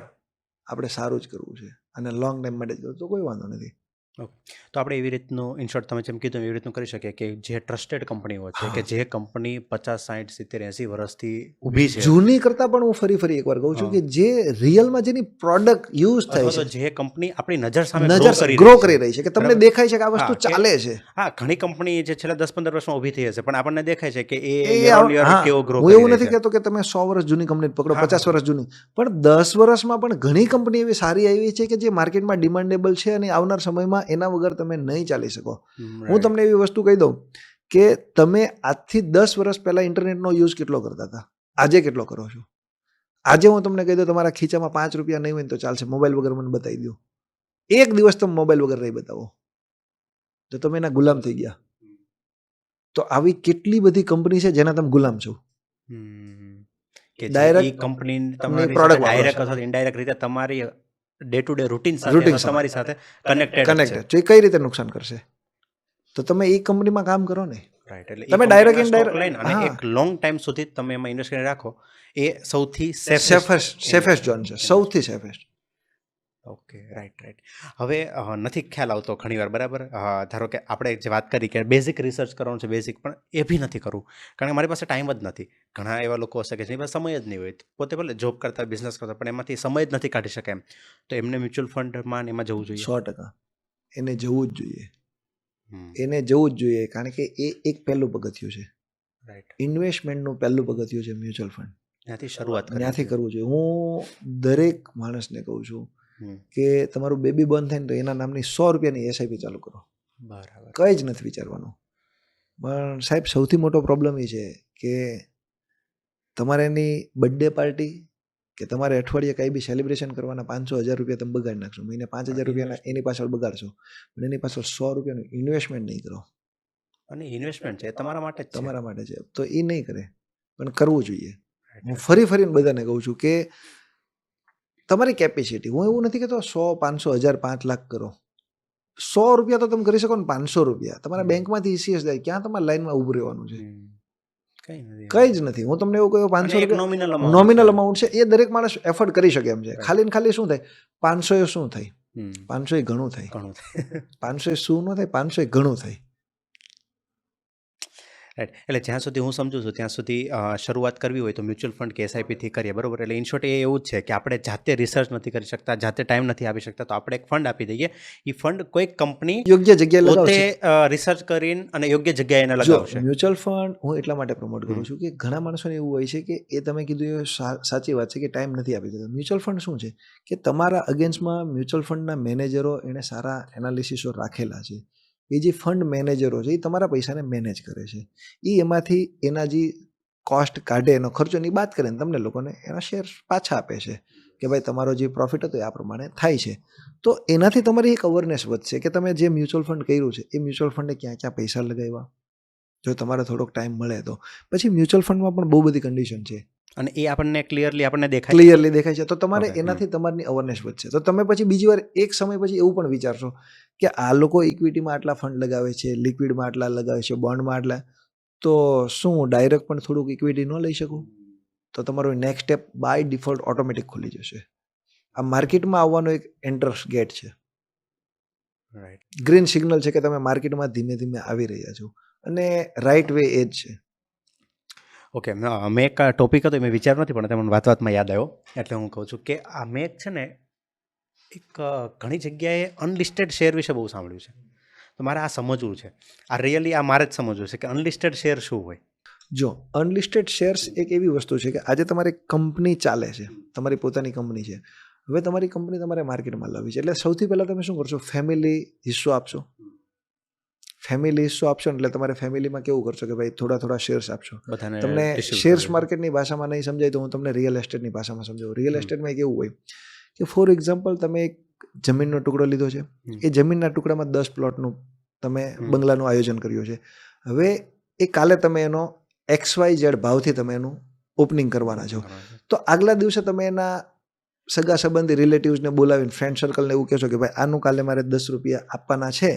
આપણે સારું જ કરવું છે અને લોંગ ટાઈમ માટે જ કરવું, તો કોઈ વાંધો નથી. તો આપણે એવી રીતનું ઇન શોર્ટ તમે જેમ કીધું એવી રીતનું કરી શકીએ કે જે ટ્રસ્ટેડ કંપનીઓ છે કે જે કંપની 50 60 70 80 વર્ષથી ઊભી છે જૂની કરતાં પણ હું ફરી એકવાર કહું છું કે જે રિયલમાં જેની પ્રોડક્ટ યુઝ થાય અથવા છે, તો જે કંપની આપણી નજર સામે નજર ગ્રો કરી રહી છે, કે તમને બરાબર. દેખાય છે કે આ વસ્તુ હા, કે- ચાલે છે. હા ઘણી કંપની જે છેલ્લા 10-15 વર્ષમાં ઊભી થઈ હશે પણ આપણને દેખાય છે કે એ એ year on year હા, કેવો ગ્રો હું કરી એવું રહી નથી છે. કહેતો કે તમે 100 વર્ષ જૂની કંપની પકડો, હા, 50 વર્ષ જૂની, પણ 10 વર્ષમાં પણ ઘણી કંપની એવી સારી આવી છે કે જે માર્કેટમાં ડિમાન્ડેબલ છે અને આવનાર સમયમાં એના વગર તમે નહીં ચાલી શકો. હું Right. તમને એવી વસ્તુ કહી દઉં કે તમે આજથી 10 વર્ષ પહેલા ઇન્ટરનેટનો યુઝ કેટલો કરતા હતા, આજે કેટલો કરો છો? આજે હું તમને કહી દઉં, તમારા ખીચામાં 5 રૂપિયા નહીં હોય ને તો ચાલશે, મોબાઈલ વગર મને બતાવી દો. એક દિવસ તમે મોબાઈલ વગર નહીં બતાવો તો તમે એના ગુલામ થઈ ગયા. તો આવી કેટલી બધી કંપની છે જેના તમે ગુલામ છો. કે જે Direct ઈ કંપની ની તમારી product વાપરો ડાયરેક્ટ છો. અથવા ઇનડાયરેક્ટ રીતે તમારી day to day routine Routine સાથે તમારી સાથે કનેક્ટેડ છે. કનેક્ટેડ તો એ કઈ રીતે નુકસાન કરશે? તો તમે એ કંપનીમાં કામ કરો ને. રાઈટ એટલે તમે તમે direct ડાયરેક્ટ indirect- લઈને અને હા. એક લોંગ ટાઈમ સુધી તમે એમાં ઇન્વેસ્ટ કરીને રાખો એ સૌથી સેફેસ્ટ ઝોન છે, સૌથી સેફેસ્ટ. ઓકે રાઈટ હવે નથી ખ્યાલ આવતો ઘણીવાર બરાબર ધારો કે આપણે જે વાત કરી કે બેઝિક રિસર્ચ કરવાનું છે બેઝિક પણ એ બી નથી કરવું કારણ કે મારી પાસે ટાઈમ જ નથી. ઘણા એવા લોકો હશે કે જેની પાસે સમય જ નહીં હોય પોતે ભલે જોબ કરતા બિઝનેસ કરતા પણ એમાંથી સમય જ નથી કાઢી શકે એમ તો એમને મ્યુચ્યુઅલ ફંડમાં ને એમાં જવું જોઈએ. 100% એને જવું જ જોઈએ. હમ, એને જવું જ જોઈએ કારણ કે એ એક પહેલું પગથિયું છે. રાઈટ ઇન્વેસ્ટમેન્ટનું પહેલું પગથિયું છે મ્યુચ્યુઅલ ફંડ. ત્યાંથી શરૂઆત ત્યાંથી કરવું જોઈએ. હું દરેક માણસને કહું છું કે તમારું બેબી બંધ થાય ને તો એના નામની 100 રૂપિયાની એસઆઈપી ચાલુ કરો. બરાબર કંઈ જ નથી વિચારવાનું. પણ સાહેબ સૌથી મોટો પ્રોબ્લેમ એ છે કે તમારે એની બર્થડે પાર્ટી કે તમારે અઠવાડિયે કંઈ બી સેલિબ્રેશન કરવાના 500-1000 રૂપિયા તમે બગાડી નાખશો. મહિને 5000 રૂપિયાના એની પાછળ બગાડશો પણ એની પાછળ 100 રૂપિયાનું ઇન્વેસ્ટમેન્ટ નહીં કરો. અને ઇન્વેસ્ટમેન્ટ છે એ તમારા માટે જ છે. તમારા માટે છે તો એ નહીં કરે પણ કરવું જોઈએ. હું ફરીને બધાને કહું છું કે તમારી કેપેસિટી, હું એવું નથી કહેતો 100 500 1000 5 લાખ કરો. 100 રૂપિયા તો તમે કરી શકો ને 500 રૂપિયા તમારા બેંકમાંથી ઈસીએસ જાય, ક્યાં તમારે લાઈનમાં ઊભું રહેવાનું છે? કઈ નથી કંઈ જ નથી. હું તમને એવું કહ્યું 500 અને એક રૂપિયા nominal amount નોમિનલ છે. અમાઉન્ટ છે, એ દરેક માણસ એફોર્ડ કરી શકે એમ છે. ખાલી ને ખાલી શું થાય, 500 એ શું થાય? હમ, 500 એ ઘણું થાય. ઘણું થાય. 500 એ શું ન થાય, 500 એ ઘણું થાય. રાઈટ એટલે જ્યાં સુધી હું સમજુ છું ત્યાં સુધી શરૂઆત કરવી હોય તો મ્યુચ્યુઅલ ફંડ કે એસઆઈપીથી કરીએ બરોબર. એટલે ઇન શોર્ટ એ એવું જ છે કે આપણે જાતે રિસર્ચ નથી કરી શકતા, જાતે ટાઈમ નથી આપી શકતા તો આપણે એક ફંડ આપી દઈએ. એ ફંડ કોઈક કંપની યોગ્ય જગ્યાએ પોતે લગાવશે. રિસર્ચ કરીને અને યોગ્ય જગ્યાએ એને જો લગાવશે. મ્યુચ્યુઅલ ફંડ હું એટલા માટે પ્રમોટ કરું છું કે ઘણા માણસોને એવું હોય છે કે એ તમે કીધું એ સાચી વાત છે કે ટાઈમ નથી આપી દેતા. મ્યુચ્યુઅલ ફંડ શું છે કે તમારા અગેન્સ્ટમાં મ્યુચ્યુઅલ ફંડના મેનેજરો એણે સારા એનાલિસિસો રાખેલા છે. એ જે ફંડ મેનેજરો છે એ તમારા પૈસાને મેનેજ કરે છે. એ એમાંથી એના જે કોસ્ટ કાઢે, એનો ખર્ચો એની બાદ કરે ને તમને લોકોને એના શેર પાછા આપે છે કે ભાઈ તમારો જે પ્રોફિટ હતો એ આ પ્રમાણે થાય છે. તો એનાથી તમારી એક અવેરનેસ વધશે કે તમે જે મ્યુચ્યુઅલ ફંડ કર્યું છે એ મ્યુચ્યુઅલ ફંડે ક્યાં ક્યાં પૈસા લગાવ્યા. જો તમારે થોડોક ટાઈમ મળે તો પછી મ્યુચ્યુઅલ ફંડમાં પણ બહુ બધી કન્ડિશન છે, અને એ આપણને ક્લિયરલી આપણને દેખાય. ક્લિયરલી દેખાય છે. તો તમારે Okay, એનાથી તમારી અવેરનેસ વધશે. તો તમે પછી બીજી વાર એક સમય પછી એવું પણ વિચારશો કે આ લોકો ઇક્વિટીમાં આટલા ફંડ લગાવે છે, લિક્વિડમાં આટલા લગાવે છે, બોન્ડમાં આટલા, તો શું હું ડાયરેક્ટ પણ થોડુંક ઇક્વિટી ન લઈ શકું? તો તમારું next step by default automatic ખુલી જશે. આ માર્કેટમાં આવવાનો એક એન્ટ્રન્સ ગેટ છે, રાઈટ ગ્રીન સિગ્નલ છે કે તમે માર્કેટમાં ધીમે ધીમે આવી રહ્યા છો અને રાઈટ વે એ જ છે. ઓકે મેં એક ટોપિક હતો મેં વિચાર નથી પણ તમને વાતમાં યાદ આવ્યો એટલે હું કહું છું કે આ મેં એક છે ને એક ઘણી જગ્યાએ અનલિસ્ટેડ શેર વિશે બહુ સાંભળ્યું છે. તો મારે આ સમજવું છે, આ રિયલી આ મારે જ સમજવું છે કે અનલિસ્ટેડ શેર શું હોય. જો અનલિસ્ટેડ શેર્સ એક એવી વસ્તુ છે કે આજે તમારી કંપની ચાલે છે, તમારી પોતાની કંપની છે, હવે તમારી કંપની તમારે માર્કેટમાં લાવવી છે, એટલે સૌથી પહેલાં તમે શું કરશો, ફેમિલી હિસ્સો આપશો. ફેમિલી હિસ્સો આપશો એટલે તમારે ફેમિલીમાં કેવું કરશો કે ભાઈ થોડા થોડા શેર્સ આપશો. બધાને તમને distribute શેર્સ કરવી. માર્કેટની ભાષામાં નહીં સમજાય તો હું તમને રિયલ એસ્ટેટની ભાષામાં સમજાવું. રિયલ એસ્ટેટમાં કેવું હોય કે ફોર એક્ઝામ્પલ તમે એક જમીનનો ટુકડો લીધો છે, એ જમીનના ટુકડામાં 10 પ્લોટનું તમે બંગલાનું આયોજન કર્યું છે. હવે એ કાલે તમે એનો XYZ ભાવથી તમે એનું ઓપનિંગ કરવાના છો. તો આગલા દિવસે તમે એના સગા સંબંધી રિલેટિવ્સને બોલાવીને ફ્રેન્ડ સર્કલને એવું કહેશો કે ભાઈ આનું કાલે મારે 10 રૂપિયા આપવાના છે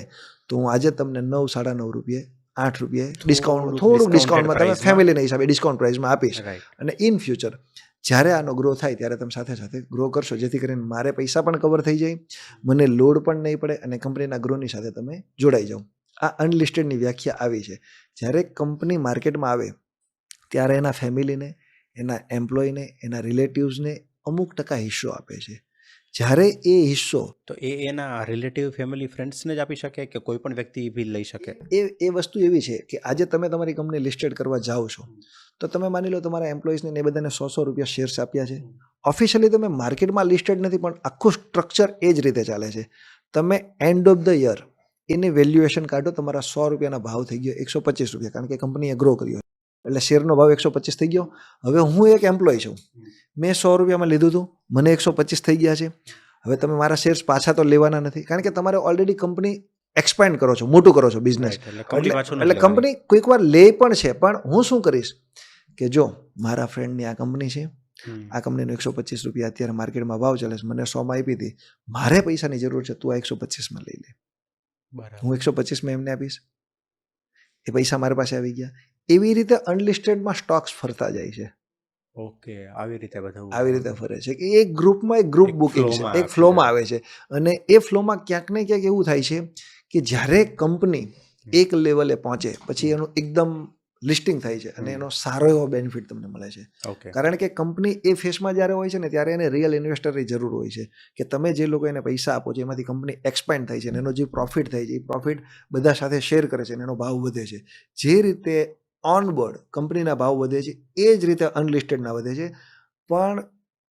તો હું આજે તમને 9 9.5 રૂપિયે ₹8 ડિસ્કાઉન્ટ, થોડુંક ડિસ્કાઉન્ટમાં તમે price માં. ફેમિલીના હિસાબે ડિસ્કાઉન્ટ પ્રાઇસમાં આપીશ. રાઈટ. અને ઇન ફ્યુચર જ્યારે આનો ગ્રો થાય ત્યારે તમે સાથે સાથે ગ્રો કરશો, જેથી કરીને મારે પૈસા પણ કવર થઈ જાય, મને લોડ પણ નહીં પડે અને કંપનીના ગ્રોની સાથે તમે જોડાઈ જાઓ. આ અનલિસ્ટેડની વ્યાખ્યા આવી છે. જ્યારે કંપની માર્કેટમાં આવે ત્યારે એના ફેમિલીને, એના એમ્પ્લોયને, એના રિલેટિવ્સને અમુક ટકા હિસ્સો આપે છે. જ્યારે એ હિસ્સો તો એના રિલેટિવ ફેમિલી ફ્રેન્ડ્સને જ આપી શકે કે કોઈ પણ વ્યક્તિ બી લઈ શકે? એ વસ્તુ એવી છે કે આજે તમે તમારી કંપની લિસ્ટેડ કરવા જાઓ છો તો તમે માની લો તમારા એમ્પ્લોઈઝને એ બધાને ₹100 શેર્સ આપ્યા છે. ઓફિશિયલી તમે માર્કેટમાં લિસ્ટેડ નથી, પણ આખું સ્ટ્રક્ચર એ જ રીતે ચાલે છે. તમે end of the year any valuation કાઢો, તમારા ₹100 ભાવ થઈ ગયો ₹125, કારણ કે કંપનીએ ગ્રો કર્યો એટલે શેરનો ભાવ 125 થઈ ગયો. હવે હું એક એમ્પ્લોય છું, મેં ₹100 લીધું હતું, મને 125 થઈ ગયા છે. હવે તમે મારા શેર્સ પાછા તો લેવાના નથી, કારણ કે તમારે ઓલરેડી કંપની એક્સપાન્ડ કરો છો, મોટું કરો છો બિઝનેસ. Right. એટલે company પાછું નથી એટલે લેવાની. કંપની કોઈક વાર લે પણ છે, પણ હું શું કરીશ કે જો મારા ફ્રેન્ડની આ કંપની છે, આ કંપનીનો ₹125 અત્યારે માર્કેટમાં ભાવ ચાલે છે, મને 100માં આપી હતી, મારે પૈસાની જરૂર છે, તું આ 125માં લઈ લે. બરાબર. હું 125માં એમને આપીશ, એ પૈસા મારી પાસે આવી ગયા. એવી રીતે અનલિસ્ટેડમાં સ્ટોક્સ ફરતા જાય છે. ઓકે, આવી રીતે બધું આવી રીતે ફરે છે કે એક ગ્રુપમાં એક ગ્રુપ એક બુકિંગ flow માં છે, એક આવે ફ્લોમાં આવે છે. અને એ ફ્લોમાં ક્યાંક ને ક્યાંક એવું થાય છે કે જ્યારે કંપની એક લેવલે પહોંચે પછી એનું એકદમ લિસ્ટિંગ થાય છે અને એનો સારો એવો બેનિફિટ તમને મળે છે. ઓકે. કારણ કે કંપની એ ફેસમાં જ્યારે હોય છે ને ત્યારે એને રિયલ ઇન્વેસ્ટરની જરૂર હોય છે કે તમે જે લોકો એને પૈસા આપો છો એમાંથી કંપની એક્સપાન્ડ થાય છે અને એનો જે પ્રોફિટ થાય છે એ પ્રોફિટ બધા સાથે શેર કરે છે અને એનો ભાવ વધે છે. જે રીતે ઓન બોર્ડ કંપનીના ભાવ વધે છે એ જ રીતે અનલિસ્ટેડના વધે છે, પણ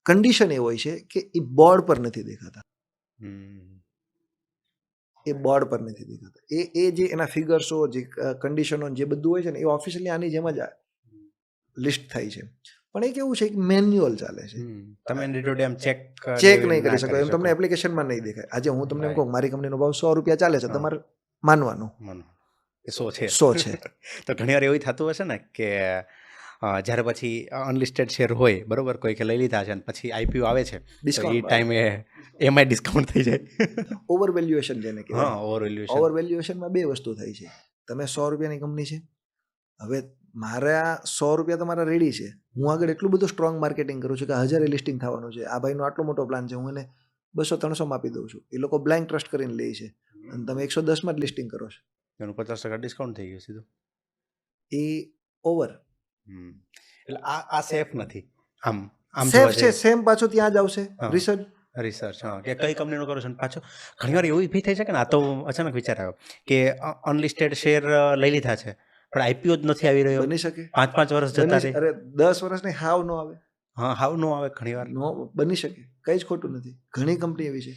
કન્ડિશન એ હોય છે કે એ બોર્ડ પર નથી દેખાતા. એ બોર્ડ પર નથી દેખાતા. એ જે એના ફિગર્સો, જે કન્ડિશનો, જે બધું હોય છે ને એ ઓફિશિયલી આની જેમ જ લિસ્ટ થાય છે, પણ એ કેવું છે કે મેન્યુઅલ ચાલે છે. તમે ડે ટુ ડે એમ ચેક નહીં કરી શકો, એમ તમને એપ્લિકેશનમાં નહીં દેખાય. આજે હું તમને એમ કહું મારી કંપનીનો ભાવ ₹100 ચાલે છે, તમારે માનવાનું એ 100 છે. 100 છે. તો ઘણી વાર એવું થતું હશે ને કે જ્યારે પછી અનલિસ્ટેડ શેર હોય, બરોબર, કોઈકે લઈ લીધા છે અને પછી IPO આવે છે, તો એ Discount ટાઈમે એમાંય ડિસ્કાઉન્ટ થઈ જાય. ઓવર વેલ્યુએશન જેને કહેવાય. હા, ઓવર વેલ્યુએશન. ઓવર વેલ્યુએશનમાં બે વસ્તુ થાય છે. તમે ₹100ની કંપની છે, હવે મારા ₹100 તમારા રેડી છે, હું આગળ એટલું બધું સ્ટ્રોંગ માર્કેટિંગ કરું છું કે 1000 લિસ્ટિંગ થવાનું છે, આ ભાઈનો આટલો મોટો પ્લાન છે, હું એને 200-300માં આપી દઉં છું. એ લોકો બ્લાઇન્ક ટ્રસ્ટ કરીને લે છે અને તમે 110માં જ લિસ્ટિંગ કરો છો. એનું 50% ડિસ્કાઉન્ટ થઈ ગયું સીધું. એ ઓવર એટલે આ સેફ નથી. આમ સેફ છે. સેમ પાછો ત્યાં જ આવશે હા. રિસર્ચ. રિસર્ચ, હા, કે કઈ કંપનીનું કરો છો ને પાછો ઘણી વાર એવું બી થઈ શકે ને. આ તો અચાનક વિચાર આવ્યો કે અનલિસ્ટેડ શેર લઈ લીધા છે પણ IPO જ નથી આવી રહ્યો. બની શકે. 5 વર્ષ જતા રહે. અરે 10 વર્ષની હાવ ન આવે. હા, હાવ નો આવે ઘણી વાર. નો બની શકે, કઈ જ ખોટું નથી. ઘણી કંપની એવી છે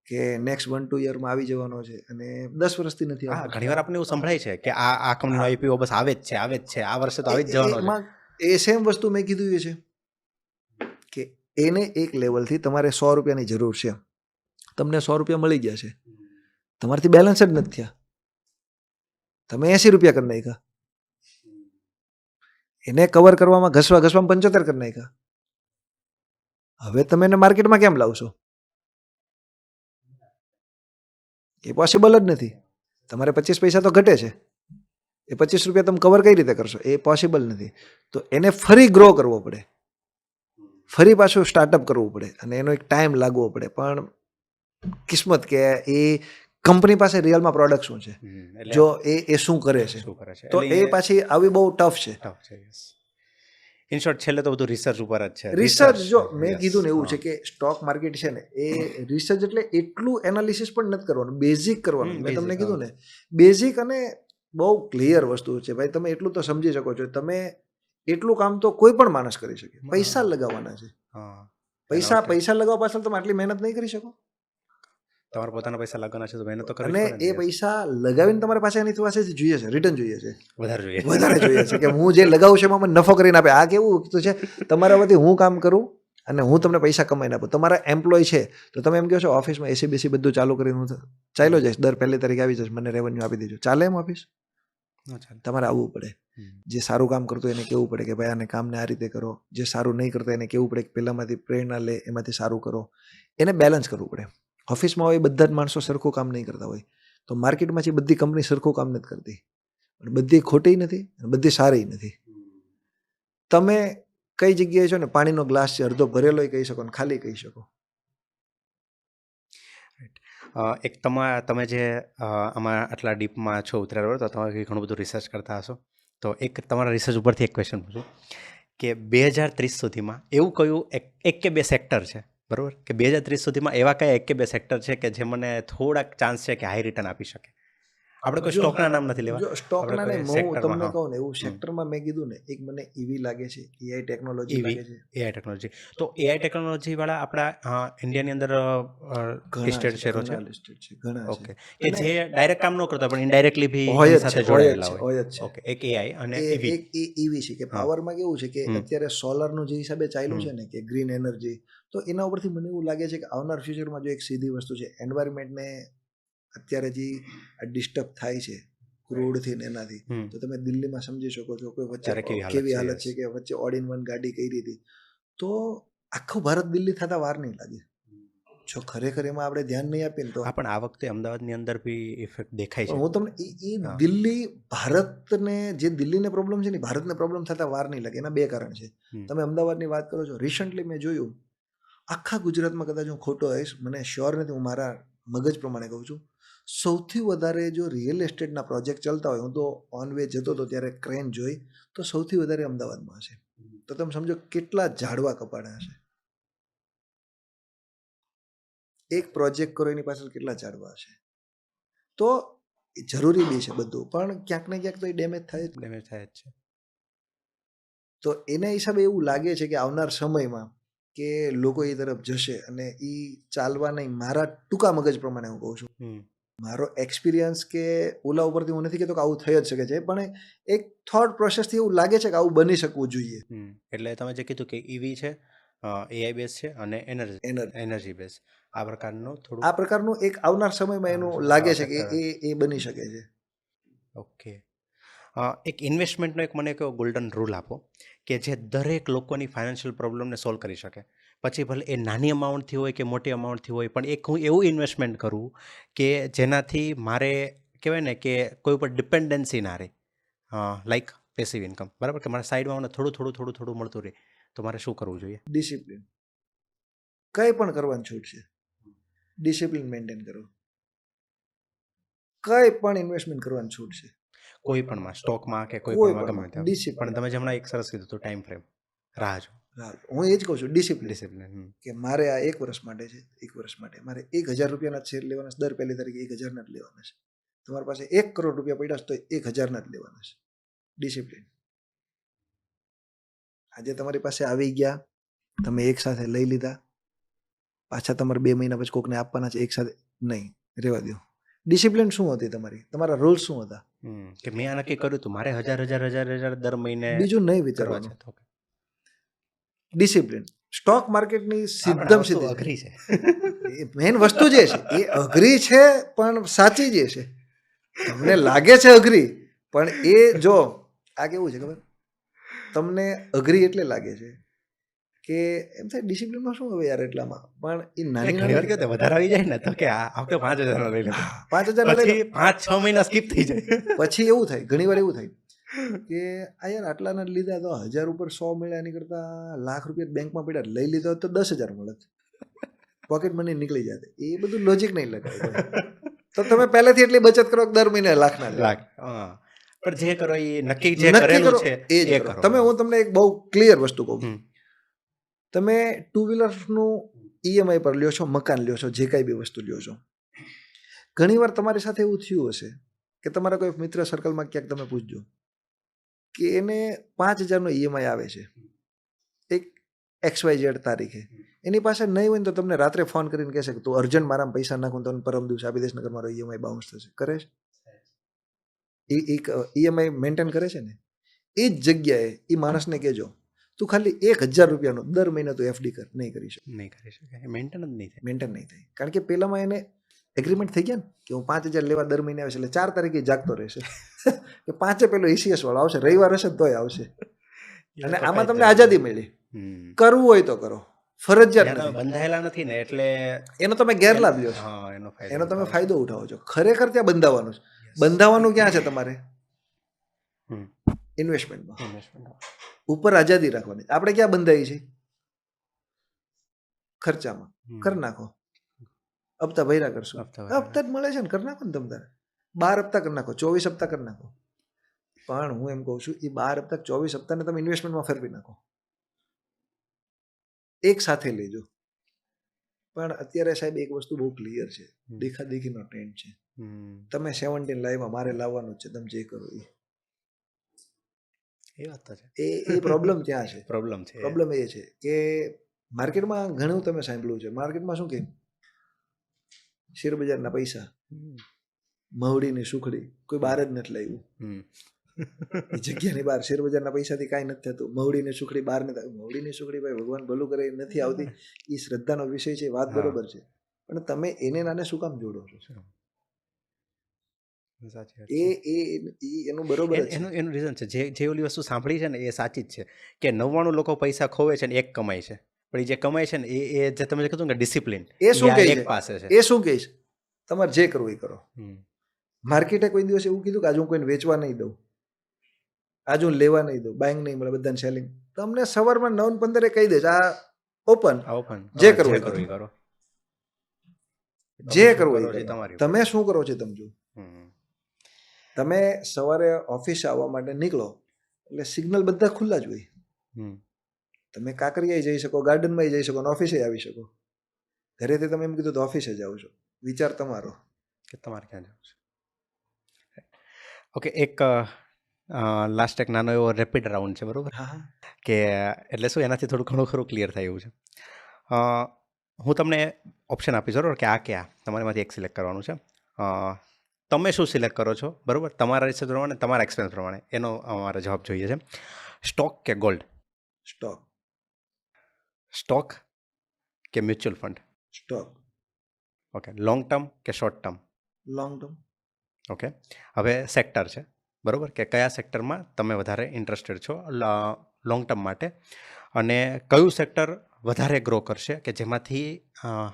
કે નેક્સ્ટ 1-2 યરમાં આવી જવાનો છે અને 10 વર્ષથી નથી હા, આવતો. ઘણી વાર આપણને એવું સંભળાય છે કે આ કંપનીનો IPO બસ આવે જ છે, આ વર્ષે તો આવી જ જવાનો છે. એમાં એ સેમ વસ્તુ મેં કીધું એ છે કે એને એક લેવલથી તમારે ₹100ની જરૂર છે, તમને ₹100 મળી ગયા છે, તમારાથી બેલેન્સ જ નથી થયા, તમે ₹80 કરી નાખ્યા, એને કવર કરવામાં ઘસવામાં 75 કરી નાખ્યા. હવે તમે એને માર્કેટમાં કેમ લાવશો? એ પોસિબલ જ નથી. તમારે 25 પૈસા તો ઘટે છે, એ ₹25 તમે કવર કઈ રીતે કરશો? એ પોસિબલ નથી. તો એને ફરી ગ્રો કરવો પડે, ફરી પાછું સ્ટાર્ટઅપ કરવું પડે અને એનો એક ટાઈમ લાગવો પડે. પણ કિસ્મત કે એ કંપની પાસે રિયલમાં પ્રોડક્ટ શું છે, એટલે જો એ શું કરે છે, શું કરે છે તો એ પાછી આવી બહુ ટફ છે. tough છે. yes. ઇન શોર્ટ છેલ્લે તો બધું રિસર્ચ ઉપર જ છે. રિસર્ચ, જો મેં yes. કીધું ને એવું હા. છે કે સ્ટોક માર્કેટ છે ને એ રિસર્ચ એટલે એટલું એનાલિસિસ પણ નથી કરવાનું, બેઝિક કરવાનું. મેં તમને basic, કીધું ને બેઝિક અને બહુ ક્લિયર વસ્તુ છે ભાઈ. તમે એટલું તો સમજી શકો છો, તમે એટલું કામ તો કોઈ પણ માણસ કરી શકે. પૈસા લગાવવાના છે, હા. પૈસા લગાવવા પાછળ તમે આટલી મહેનત નહીં કરી શકો. તમારે પોતાના પૈસા લગાવવાના છે તો મહેનત તો કરવી અને જ પડે ને. એ પૈસા લગાવીને તમારે પાછા એની પાસેથી જોઈએ છે, રિટર્ન જોઈએ છે, વધારે જોઈએ. વધારે જોઈએ છે કે હું જે લગાવું છું એમાં મને નફો કરીને આપે. આ કેવું તો છે, તમારા વતી હું કામ કરું અને હું તમને પૈસા કમાઈને આપું. તમારા એમ્પ્લોય છે તો તમે એમ કહો છો ઓફિસમાં AC બેસી બધું ચાલુ કરીને હું ચાલ્યો જઈશ, દર 1 તારીખે આવી જઈશ, મને રેવન્યુ આપી દેજો, ચાલે એમ ઓફિસ? ન ચાલે. તમારે આવવું પડે. જે સારું કામ કરતું એને કેવું પડે કે ભાઈ આને કામને આ રીતે કરો. જે સારું નહીં કરતું એને કેવું પડે કે પહેલાંમાંથી પ્રેરણા લે, એમાંથી સારું કરો. એને બેલેન્સ કરવું પડે. ઓફિસમાં હોય બધા જ માણસો સરખું કામ નહીં કરતા હોય. તો માર્કેટમાં છે બધી કંપની સરખું કામ નથી કરતી, પણ બધી ખોટી નથી અને બધી સારી નથી. તમે કઈ જગ્યાએ છો ને પાણીનો ગ્લાસ છે અડધો ભરેલો કહી શકો ને ખાલી કહી શકો. એક તમે જે આમાં આટલા ડીપમાં છો ઉતરેલા બરાબર, તો તમે ઘણું બધું રિસર્ચ કરતા હશો. તો એક તમારા રિસર્ચ ઉપરથી એક ક્વેશ્ચન પૂછું કે 2030 સુધીમાં એવું કયું એક કે બે સેક્ટર છે બરાબર, કે 2030 સુધીમાં એવા કયા એક કે બે સેક્ટર છે કે જે મને થોડાક ચાન્સ છે કે હાઈ રિટર્ન આપી શકે? આપણે કોઈ સ્ટોકના નામ નથી લેવા, જો સ્ટોકના ને આપણે હું કોઈ તમને sector માં, કહું ને એવું સેક્ટરમાં મેં કીધું ને, એક મને ઈવી લાગે છે, એઆઈ ટેકનોલોજી EV, લાગે છે. AI technology. તો એઆઈ ટેકનોલોજી વાળા આપણા ઇન્ડિયાની અંદર લિસ્ટેડ શેરો છે. listed છે, ઘણા ઓકે, છે. કે જે ડાયરેક્ટ કામ ન કરતા પણ ઇનડાયરેક્ટલી બી હોય એની જ સાથે છે, હોય જ જોડાયેલા છે, હોય. હોય જ છે. ઓકે, એક એઆઈ અને એ EV. એક ઈવી છે કે હા. પાવરમાં કેવું છે કે હમ. અત્યારે સોલરનું જે હિસાબે ચાલ્યું હમ. છે ને કે ગ્રીન એનર્જી, તો એના ઉપરથી મને એવું લાગે છે કે આવનાર ફ્યુચરમાં જો એક સીધી વસ્તુ છે, એન્વાયરમેન્ટને અત્યારે જે ડિસ્ટર્બ થાય છે ક્રૂડથી ને એનાથી, હમ. તો તમે દિલ્હીમાં સમજી શકો છો કોઈ વચ્ચે ત્યારે કેવી હાલત કેવી છે, હાલત છે yes. કે વચ્ચે ઓલ ઇન વન ગાડી કરી હતી, તો આખું ભારત દિલ્હી થતા વાર નહીં લાગે જો ખરેખર એમાં આપણે ધ્યાન નહીં આપીએ ને તો. હા, પણ આ વખતે અમદાવાદની અંદર બી ઇફેક્ટ દેખાય પણ છે. હું તમને એ હા. દિલ્હી ભારતને જે દિલ્હીને પ્રોબ્લેમ છે ને ભારતને પ્રોબ્લેમ થતા વાર નહીં લાગે. એના બે કારણ છે. હમ. તમે અમદાવાદની વાત કરો છો, રિસન્ટલી મેં જોયું આખા ગુજરાતમાં, કદાચ હું ખોટો હોઈશ, મને શ્યોર નથી, હું મારા મગજ પ્રમાણે કહું છું, સૌથી વધારે જો રિયલ એસ્ટેટના પ્રોજેક્ટ ચાલતા હોય, હું તો ઓન વે જતો હતો ત્યારે ક્રેન જોઈ, તો સૌથી વધારે અમદાવાદમાં હશે. તો તમે સમજો કેટલા ઝાડવા કપાડા હશે. એક પ્રોજેક્ટ કરો એની પાછળ કેટલા ઝાડવા હશે. તો એ જરૂરી બી છે બધું, પણ ક્યાંક ને ક્યાંક તો એ ડેમેજ થાય જ. ડેમેજ થાય જ છે. તો એના હિસાબે એવું લાગે છે કે આવનાર સમયમાં કે લોકો એ તરફ જશે, અને એ ચાલવા નહીં. મારા ટૂંકા મગજ પ્રમાણે હું કહું છું, હમ. મારો એક્સપિરિયન્સ કે ઓલા ઉપરથી હું નથી કહેતો કે આવું થઈ જ શકે છે, પણ એક થોટ પ્રોસેસથી એવું લાગે છે કે આવું બની શકવું જોઈએ. હમ. એટલે તમે જે કીધું કે EV છે, એઆઈ બેઝ છે અને એનર્જી બેઝ, આ પ્રકારનું થોડું. આ પ્રકારનું એક આવનાર સમયમાં એનું લાગે છે કે એ બની શકે છે. ઓકે. એક ઇન્વેસ્ટમેન્ટનો એક મને કહો ગોલ્ડન રૂલ આપો કે જે દરેક લોકોની ફાઇનાન્શિયલ પ્રોબ્લેમને સોલ્વ કરી શકે. પછી ભલે એ નાની અમાઉન્ટથી હોય કે મોટી અમાઉન્ટથી હોય, પણ એક હું એવું ઇન્વેસ્ટમેન્ટ કરું કે જેનાથી મારે કહેવાય ને કે કોઈ ઉપર ડિપેન્ડન્સી ના રહે, લાઈક પેસિવ ઇન્કમ, બરાબર, કે મારા સાઈડમાં મને થોડું મળતું રહે. તો મારે શું કરવું જોઈએ? ડિસિપ્લિન. કંઈ પણ કરવાની છૂટ છે, ડિસિપ્લિન મેન્ટેન કરો. કંઈ પણ ઇન્વેસ્ટમેન્ટ કરવાની છૂટ છે, કોઈ પણમાં, સ્ટોકમાં કે કોઈ કોઈ પણમાં, ગમે પણમાં. ત્યાં. Discipline. પણ તમે હમણાં એક સરસ કીધું હતું, ટાઈમ ફ્રેમ, રાહ જો, હું એ જ કહું છું, ડિસિપ્લિન. ડિસિપ્લિન. કે મારે આ 1 વર્ષ માટે છે, 1 વર્ષ માટે મારે 1000 રૂપિયાના શેર લેવાના છે, દર પહેલી તારીખે 1000 જ લેવાના છે. તમારી પાસે 1 કરોડ રૂપિયા પડ્યા છે તો 1000 જ લેવાના છે. ડિસિપ્લિન. આજે તમારી પાસે આવી ગયા, તમે એક સાથે લઈ લીધા, પાછા તમારે 2 મહિના પછી કોકને આપવાના છે એક સાથે, નહીં, રહેવા દો. ડિસિપ્લિન શું હતી તમારી, તમારા રૂલ્સ શું હતા? કે મેં આ નક્કી કર્યું હતું મારે હજાર દર મહિને બીજું નહીં કરવા વિચારવાનું. છે. તો ડિસિપ્લિન. સ્ટોક માર્કેટની આ સીધમ વસ્તુ સીધી અઘરી છે. મેઇન વસ્તુ જે છે એ અઘરી છે, પણ સાચી જે છે. તમને લાગે છે અઘરી, પણ એ જો આ કેવું છે ખબર, તમને અઘરી એટલે લાગે છે કે એમ થાય ડિસિપ્લિનમાં શું હવે યાર એટલામાં, પણ એ નાની ઘણી વાર નાની કેવું વધારે આવી જાય ને તો કે આ વખતે 5000 લઈ લે, 5000 લઈ પછી 5-6 મહિના સ્કીપ થઈ જાય. પછી એવું થાય, ઘણી વાર એવું થાય કે આ યાર આટલાના જ લીધા તો 1000 ઉપર 100 મળ્યા, એની કરતા લાખ રૂપિયા બેંકમાં પડ્યા લઈ લીધો તો 10,000 મળે, પોકેટ મની નીકળી જાય. એ બધું લોજિક નહીં લગાવે. તો તમે પહેલેથી એટલી બચત કરો કે દર મહિને લાખના લાખ. પણ જે કરો એ નક્કી જે નક્કી કરેલું કરો છે એ જ કરો. તમે, હું તમને એક બહુ ક્લિયર વસ્તુ કહું, હમ. તમે 2 વ્હીલરનું EMI પર લ્યો છો, મકાન લ્યો છો, જે કાંઈ બી વસ્તુ લ્યો છો, ઘણી વાર તમારી સાથે એવું થયું હશે કે તમારા કોઈ મિત્ર સર્કલમાં ક્યાંક તમે પૂછજો કે એને 5000નો EMI આવે છે એક XYZ તારીખે, એની પાસે નહીં હોય ને તો તમને રાત્રે ફોન કરીને કહેશે કે તું અર્જન્ટ મારામાં પૈસા નાખું તો પરમ દિવસે આપી દેશ, નકર મારો EMI બાઉન્સ થશે. કરે છે એ એક EMI મેન્ટેન કરે છે ને, એ જ જગ્યાએ એ માણસને કહેજો તું ખાલી 1000 રૂપિયાનો દર મહિને તું FD કર, નહીં કરી શકે. નહીં કરી શકે, મેન્ટેન જ નહીં થાય. મેન્ટેન નહીં થાય, કારણ કે પેલામાં એને એગ્રીમેન્ટ થઈ ગયા ને કે હું 5000 લેવા દર મહિને આવે છે, એટલે 4 તારીખે જાગતો રહેશે કે 5 પેલો ECS વાળો આવશે, રવિવાર હશે તોય આવશે. અને આમાં તમને આઝાદી મળી, કરવું હોય તો કરો, ફરજિયાત જ્યાં તમે નથી. બંધાયેલા નથી ને એટલે એનો તમે ગેરલાભ લ્યો છો, હા એનો ફાયદો એનો તમે ઉઠાવો છો. ફાયદો ઉઠાવો છો. ખરેખર ત્યાં બંધાવાનું છે. બંધાવાનું ક્યાં છે તમારે? હમ. ઇન્વેસ્ટમેન્ટમાં. Investment. ઉપર આઝાદી રાખવાની. આપણે ક્યાં બંધાઈ છે? ખર્ચામાં. હમ. કરી નાખો, હપ્તા ભર્યા કરશો. હપ્તા ભર્યા. હપ્તા જ મળે છે ને, કરી નાખો ને તમ તારે. 12 હપ્તા કરી નાખો, 24 હપ્તા કરી નાખો. પણ હું એમ કહું છું, એ 12 હપ્તા 24 હપ્તાને તમે ઇન્વેસ્ટમેન્ટમાં ફેરવી નાખો, એક સાથે લેજો. પણ અત્યારે સાહેબ એક વસ્તુ બહુ ક્લિયર છે, દેખાદેખીનો ટ્રેન્ડ છે. હમ. તમે 17 લાવ્યા, મારે લાવવાનું જ છે, તમે જે કરો એ વાત તો છે. એ પ્રોબ્લેમ ત્યાં છે. પ્રોબ્લેમ છે. પ્રોબ્લેમ એ છે કે માર્કેટમાં ઘણું તમે સાંભળ્યું છે, માર્કેટમાં શું કે શેરબજારના પૈસા, હમ. મહુડીની સુખડી, કોઈ બહાર જ નથી લાવ્યું. હમ. એ જગ્યાની બહાર શેરબજારના પૈસાથી કાંઈ નથી થતું. મહુડીની સુખડી બહાર નથી. મહુડીની સુખડી ભાઈ ભગવાન ભલું કરે એ નથી આવતી, એ શ્રદ્ધાનો વિષય છે, વાત હા. બરોબર છે. પણ તમે એને નાને શું કામ જોડો છો? સાચી વાત એ છે. એનું બરોબર જ છે. એનું રીઝન છે, જે ઓલી વસ્તુ સાંભળી છે ને એ સાચી જ છે કે 99 લોકો પૈસા ખોવે છે ને એક કમાય છે, પણ એ જે કમાય છે ને એ જે તમે જે કીધું ને ડિસિપ્લિન, એ શું કહે એક છે? પાસે છે. એ શું કહે છે? તમારે જે કરવું એ કરો. હમ. માર્કેટે કોઈ દિવસ એવું કીધું કે આજે હું કોઈને વેચવા નહીં દઉં, આજે હું લેવા નહીં દઉં, બાઇંગ નહીં મળે, બધાને સેલિંગ. તમને સવારમાં 9:15 કહી દે આ ઓપન, આવો પણ જે કરવું એ કરવું એ કરો. કરો. જે તમે કરવું શું એ કરો છો કરો. તમારી તમે શું કરો છો તમે જો. હમ. તમે સવારે ઓફિસે આવવા માટે નીકળો એટલે સિગ્નલ બધા ખુલ્લા જ હોય. હમ. તમે કાંકરિયાએ જઈ શકો, ગાર્ડનમાં જઈ શકો, અને ઓફિસે આવી શકો. ઘરેથી તમે એમ કીધું તો ઓફિસે જાઓ છો, વિચાર તમારો. કે તમારે ક્યાં જવું છે. ઓકે, એક લાસ્ટ એક નાનો એવો રેપિડ રાઉન્ડ છે, બરોબર? હા હા. કે એટલે શું એનાથી થોડું ઘણું ખરું ક્લિયર થાય એવું છે. અ, હું તમને ઓપ્શન આપીશ, બરોબર, કે આ કે આ તમારેમાંથી એક સિલેક્ટ કરવાનું છે. તમે શું સિલેક્ટ કરો છો, બરોબર, તમારા રિસર્ચ પ્રમાણે, તમારા એક્સપિરિયન્સ પ્રમાણે એનો અમારે જવાબ જોઈએ છે. સ્ટોક કે ગોલ્ડ? સ્ટોક. સ્ટોક કે mutual fund? Stock. Okay. Long term કે short term? Long term. Okay. હવે સેક્ટર છે, બરોબર, કે કયા સેક્ટરમાં તમે વધારે ઇન્ટરેસ્ટેડ છો લોંગ ટર્મ માટે, અને કયું સેક્ટર વધારે ગ્રો કરશે કે જેમાંથી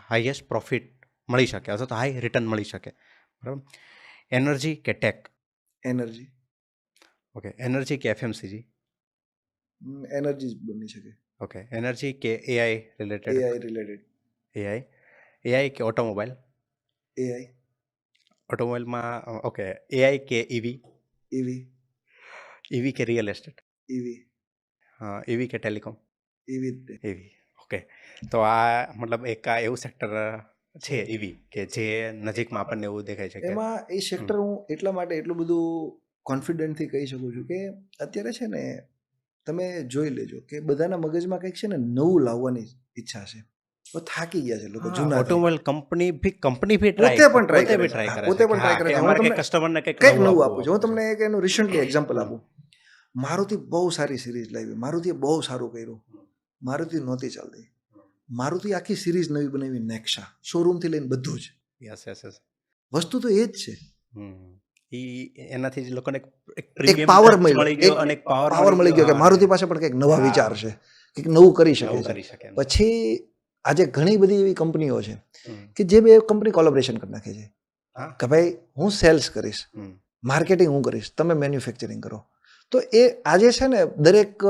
હાઈએસ્ટ પ્રોફિટ મળી શકે અથવા તો હાઈ રિટર્ન મળી શકે, બરાબર? એનર્જી કે ટેક? એનર્જી. ઓકે. એનર્જી કે એફએમસીજી? એનર્જી જ બની શકે. ઓકે. એનર્જી કે AI related? AI related. AI કે ઓટોમોબાઈલ? એઆઈ. ઓટોમોબાઈલમાં ઓકે. એઆઈ કે ઈવી? ઈવી. ઈવી કે રિયલ એસ્ટેટ? ઈવી. ઈવી કે ટેલિકોમ? ઈવી. ઈવી. ઓકે. તો આ મતલબ એક આ એવું સેક્ટર છે ઈવી કે જે નજીકમાં આપણને એવું દેખાય છે કે એમાં એ સેક્ટર હું એટલા માટે એટલું બધું કોન્ફિડન્ટથી કહી શકું છું કે અત્યારે છે ને, તમે જોઈ લેજો કે બધાના મગજમાં કંઈક છે ને નવું લાવવાની ઈચ્છા છે. તો થાકી ગયા છે લોકો જૂના થી. ઓટોમોબાઈલ કંપની બી પોતે પણ ટ્રાય કરે છે. ટ્રાય હા, કરે પોતે છે પણ ટ્રાય કરે છે. હું અમારે તમને કસ્ટમરને કંઈક નવું આપું છું. હું તમને એક એનું રિસન્ટલી એક્ઝામ્પલ આપું. મારુતિ બહુ સારી સિરીઝ લાવી, મારુતિએ બહુ સારું કર્યું. મારુતિ નહોતી ચાલતી. મારુતિ આખી સિરીઝ નવી બનાવી, નેક્સા, શોરૂમથી લઈને બધું જ. Yes yes yes. વસ્તુ તો એ જ છે. એનાથી જ લોકોને એક એક પાવર મળી ગયો અને એક પાવર મળી ગયો કે મારુતિ પાસે પણ કંઈક નવા વિચાર છે, કંઈક નવું કરી શકે નવું છે. કરી શકે એમ. પછી આજે ઘણી બધી એવી કંપનીઓ છે હમ. કે જે બે કંપની કોલેબોરેશન કરી નાખે છે હા. કે ભાઈ હું સેલ્સ કરીશ, હમ. માર્કેટિંગ હું કરીશ, તમે મેન્યુફેક્ચરિંગ કરો. તો એ આજે છે ને દરેક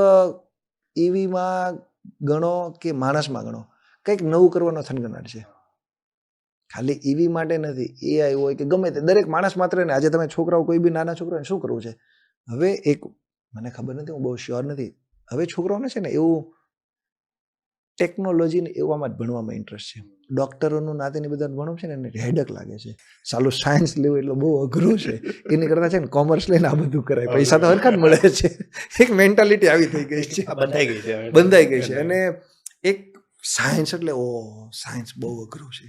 ઈવીમાં ગણો કે માણસમાં ગણો, કંઈક નવું કરવાનો થનગનાટ છે. ખાલી ઈવી માટે નથી, એઆઈ હોય કે ગમે તે, દરેક માણસ માત્ર ને આજે તમે છોકરાઓ, કોઈ બી નાના છોકરાઓને શું કરવું છે હવે, એક મને ખબર નથી, હું બહુ શ્યોર નથી, હવે છોકરાઓને છે ને એવું ટેકનોલોજીને એવામાં જ ભણવામાં ઇન્ટરેસ્ટ છે. ડૉક્ટરોનું નાતે ને બધાને ભણવું છે ને એને હેડક લાગે છે. સાલું સાયન્સ લેવું એટલે બહુ અઘરું છે. એની કરતાં છે ને કોમર્સ લઈને આ બધું કરાય, પૈસા તો હરખા જ મળે છે. એક મેન્ટાલિટી આવી થઈ ગઈ છે, બંધાઈ ગઈ છે. બંધાઈ ગઈ છે. અને એક સાયન્સ એટલે સાયન્સ બહુ અઘરું છે.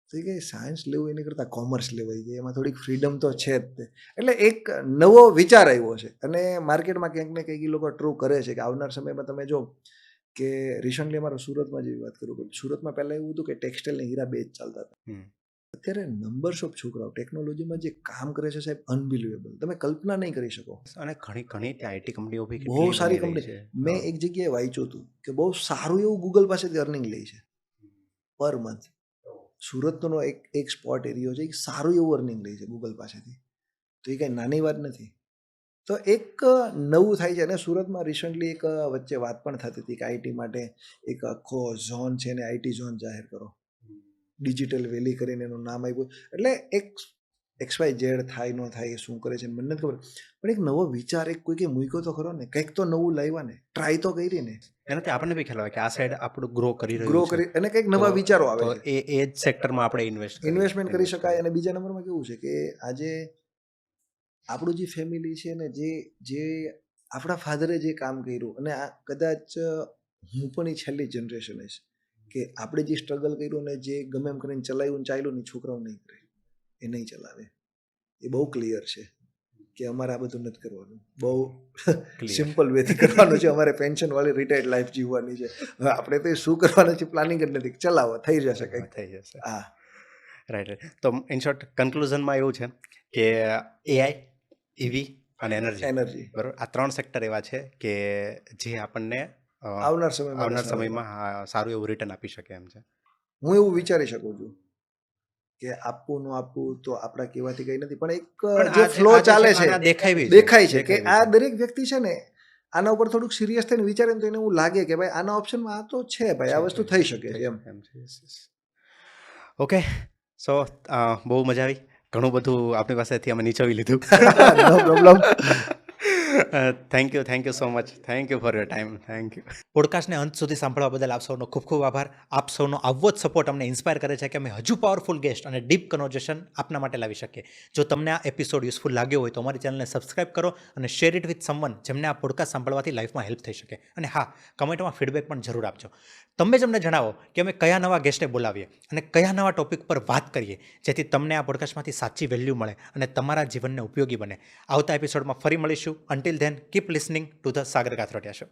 તો કે સાયન્સ લેવું એની કરતાં કોમર્સ લેવાય છે, એમાં થોડીક ફ્રીડમ તો છે જ તે. એટલે એક નવો વિચાર આવ્યો છે અને માર્કેટમાં ક્યાંક ને કંઈક એ લોકો ટ્રુ કરે છે કે આવનાર સમયમાં તમે જો કે રિસન્ટલી અમારા સુરતમાં જેવી વાત કરું, સુરતમાં પહેલાં એવું હતું કે ટેક્સટાઇલ અને હીરા બે જ ચાલતા હતા. અત્યારે નંબર્સ ઓફ છોકરાઓ ટેકનોલોજીમાં જે કામ કરે છે સાહેબ, અનબિલિવેબલ, તમે કલ્પના નહીં કરી શકો. અને ઘણી ઘણી ત્યાં આઈટી કંપનીઓ બી બહુ કેટલી સારી બની રહી કંપની. છે. મેં એક જગ્યાએ વાંચ્યું હતું કે બહુ સારું એવું ગૂગલ પાસેથી અર્નિંગ લે છે પર મંથ. સુરતનો એક સ્પોટ એરિયો છે, એક સારું એવું અર્નિંગ લે છે ગૂગલ પાસેથી. તો એ કંઈ નાની વાત નથી. તો એક નવું થાય છે. અને સુરતમાં રિસન્ટલી એક વચ્ચે વાત પણ થતી હતી કે આઈટી માટે એક આખો ઝોન છે ને આઈટી ઝોન જાહેર કરો, ડિજિટલ વેલી કરીને એનું નામ આવ્યું. એટલે એક XYZ થાય ન થાય એ શું કરે છે મને નથી ખબર, પણ એક નવો વિચાર એક કોઈકે મૂક્યો તો ખરો ને, કંઈક તો નવું લાવ્યા ને, ટ્રાય તો કરી ને, એનાથી આપણને બી ખ્યાલ આવે કે આ સાઈડ આપણું ગ્રો કરી રહ્યું ગ્રો છે. કરી અને કંઈક નવા તો- વિચારો આવે તો છે. એ જ સેક્ટરમાં આપણે ઇન્વેસ્ટમેન્ટ કરી શકાય. અને બીજા નંબરમાં કેવું છે કે આજે આપણું જે ફેમિલી છે ને, જે આપણા ફાધરે જે કામ કર્યું, અને આ કદાચ હું પણ એ છેલ્લી જનરેશન હશે કે આપણે જે સ્ટ્રગલ કર્યું ને જે ગમે એમ કરીને ચલાવ્યું ને ચાલ્યું ને, છોકરાઓ નહીં કરે, એ નહીં ચલાવે. એ બહુ ક્લિયર છે કે અમારે આ બધું નથી કરવાનું, બહુ સિમ્પલ વેથી કરવાનું છે. અમારે પેન્શન વાળી રિટાયર્ડ લાઈફ જીવવાની છે. હવે આપણે તો એ શું કરવાનું છે પ્લાનિંગ જ નથી. ચલાવો, થઈ જશે કંઈક. થઈ જશે. હા, રાઈટ. તો ઇન શોર્ટ કન્ક્લુઝનમાં એવું છે કે એઆઈ, EV અને એનર્જી, બરાબર, આ 3 સેક્ટર એવા છે કે જે આપણને આવનાર સમયમાં આવનાર સમયમાં સારું એવું રિટર્ન આપી શકે એમ છે. હું એવું વિચારી શકું છું કે આપવું ન આપવું તો આપણા કહેવાથી કંઈ નથી, પણ એક પણ જે આ ફ્લો ચાલે છે, આના દેખાય દેખાય છે કે આ દરેક વ્યક્તિ છે ને આના ઉપર થોડુંક સિરિયસ થઈને વિચારે ને તો એને એવું લાગે કે ભાઈ આના ઓપ્શનમાં આ તો છે, ભાઈ આ વસ્તુ થઈ શકે છે એમ. ઓકે, સો બહુ મજા આવી. ઘણું બધું આપણી પાસેથી અમે નીચોવી લીધું. No problem. Thank you so much. Thank you for your time. Thank you. પોડકાસ્ટને અંત સુધી સાંભળવા બદલ આપ સૌનો ખૂબ ખૂબ આભાર. આપ સૌનો આવો જ સપોર્ટ અમને ઇન્સ્પાયર કરે છે કે અમે હજુ પાવરફુલ ગેસ્ટ અને ડીપ કન્વર્ઝેશન આપના માટે લાવી શકીએ. જો તમને આ એપિસોડ યુઝફુલ લાગ્યો હોય તો અમારી ચેનલને સબસ્ક્રાઇબ કરો અને શેર ઇટ વિથ સમવન જેમને આ પોડકાસ્ટ સાંભળવાથી લાઈફમાં હેલ્પ થઈ શકે. અને હા, કમેન્ટમાં ફીડબેક પણ જરૂર આપજો. તમે જ અમને જણાવો કે અમે કયા નવા ગેસ્ટને બોલાવીએ અને કયા નવા ટોપિક પર વાત કરીએ, જેથી તમને આ પોડકાસ્ટમાંથી સાચી વેલ્યુ મળે અને તમારા જીવનને ઉપયોગી બને. આવતા એપિસોડમાં ફરી મળીશું. Until then keep listening to the Sagar Kathrotiya show.